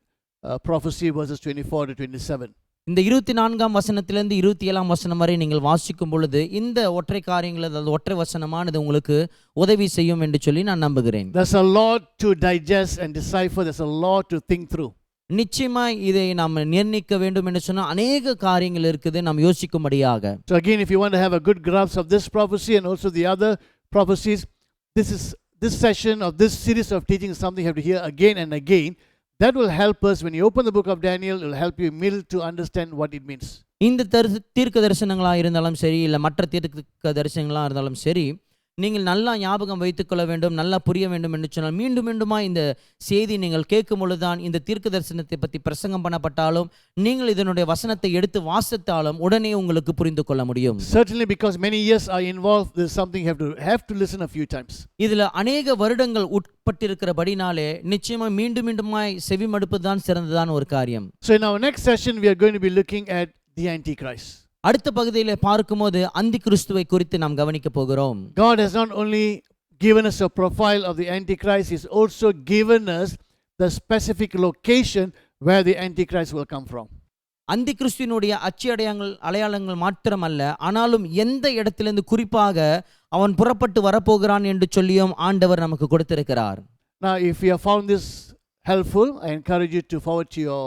prophecy verses 24 to 27. இந்த 24ஆம் வசனத்திலிருந்து 27ஆம் வசனம் வரை நீங்கள் வாசிக்கும் பொழுது இந்த ஒற்றை காரியங்கள் அதாவது ஒற்றை வசனமானது உங்களுக்கு உதவி செய்யும் என்று சொல்லி நான் நம்புகிறேன். There's a lot to digest and decipher. There's a lot to think through. நிச்சயமா இதை நாம் நிர்ணயிக்க வேண்டும் என்று சொன்னால் அநேக காரியங்கள் இருக்குது நாம் யோசிக்கும்படியாக. So again, if you want to have a good grasp of this prophecy and also the other prophecies, this session of this series of teaching is something you have to hear again and again. That will help us when you open the book of Daniel, it will help you immediately to understand what it means. இந்த தீர்க்க தரிசனங்களாக இருந்தாலும் சரி, இல்லை மற்ற தீர்க்க தரிசனங்களாக இருந்தாலும் சரி, நீங்கள் நல்லா ஞாபகம் வைத்துக்கொள்ள வேண்டும், நல்லா புரிய வேண்டும் என்று சொன்னால் மீண்டும் மீண்டுமா இந்த செய்தி நீங்கள் கேட்கும் பொழுதுதான் இந்த தீர்க்க தரிசனத்தை பற்றி பிரசங்கம் பண்ணப்பட்டாலும் நீங்கள் இதனுடைய வசனத்தை எடுத்து வாசித்தாலும் உடனே உங்களுக்கு புரிந்து கொள்ள முடியும். Certainly, because many years are involved, there is something you have to listen a few times. இதில் அநேக வருடங்கள் உட்பட்டிருக்கிறபடினாலே நிச்சயமா மீண்டும் மீண்டுமாய் செவி மடுப்பது தான் சிறந்ததான ஒரு காரியம். So in our next session we are going to be looking at the Antichrist. அடுத்த பகுதியில் பார்க்கும்போது அந்தி கிறிஸ்துவை குறித்து நாம் கவனிக்க போகிறோம். God has not only given us a profile of the Antichrist, He's also given us the specific location where the Antichrist will come from. அந்தி கிறிஸ்துவினுடைய அடையாளங்கள் மாத்திரமல்ல, ஆனாலும் எந்த இடத்திலிருந்து குறிப்பாக அவன் புறப்பட்டு வரப்போகிறான் என்று சொல்லியும் ஆண்டவர் நமக்கு கொடுத்திருக்கிறார். Now, if you have found this helpful, I encourage you to forward to your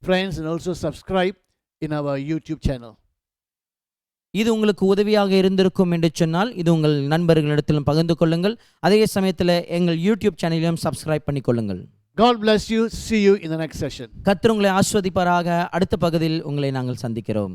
friends and also subscribe in our YouTube channel. இது உங்களுக்கு உதவியாக இருந்திருக்கும் என்று சொன்னால் இது உங்கள் நண்பர்களிடத்திலும் பகிர்ந்து கொள்ளுங்கள். அதே சமயத்தில் எங்கள் யூடியூப் சேனலையும் subscribe பண்ணிக்கொள்ளுங்கள். God bless you. See you in the next session. கர்த்தர் உங்களை ஆசீர்வதிப்பாராக. அடுத்த பகுதியில் உங்களை நாங்கள் சந்திக்கிறோம்.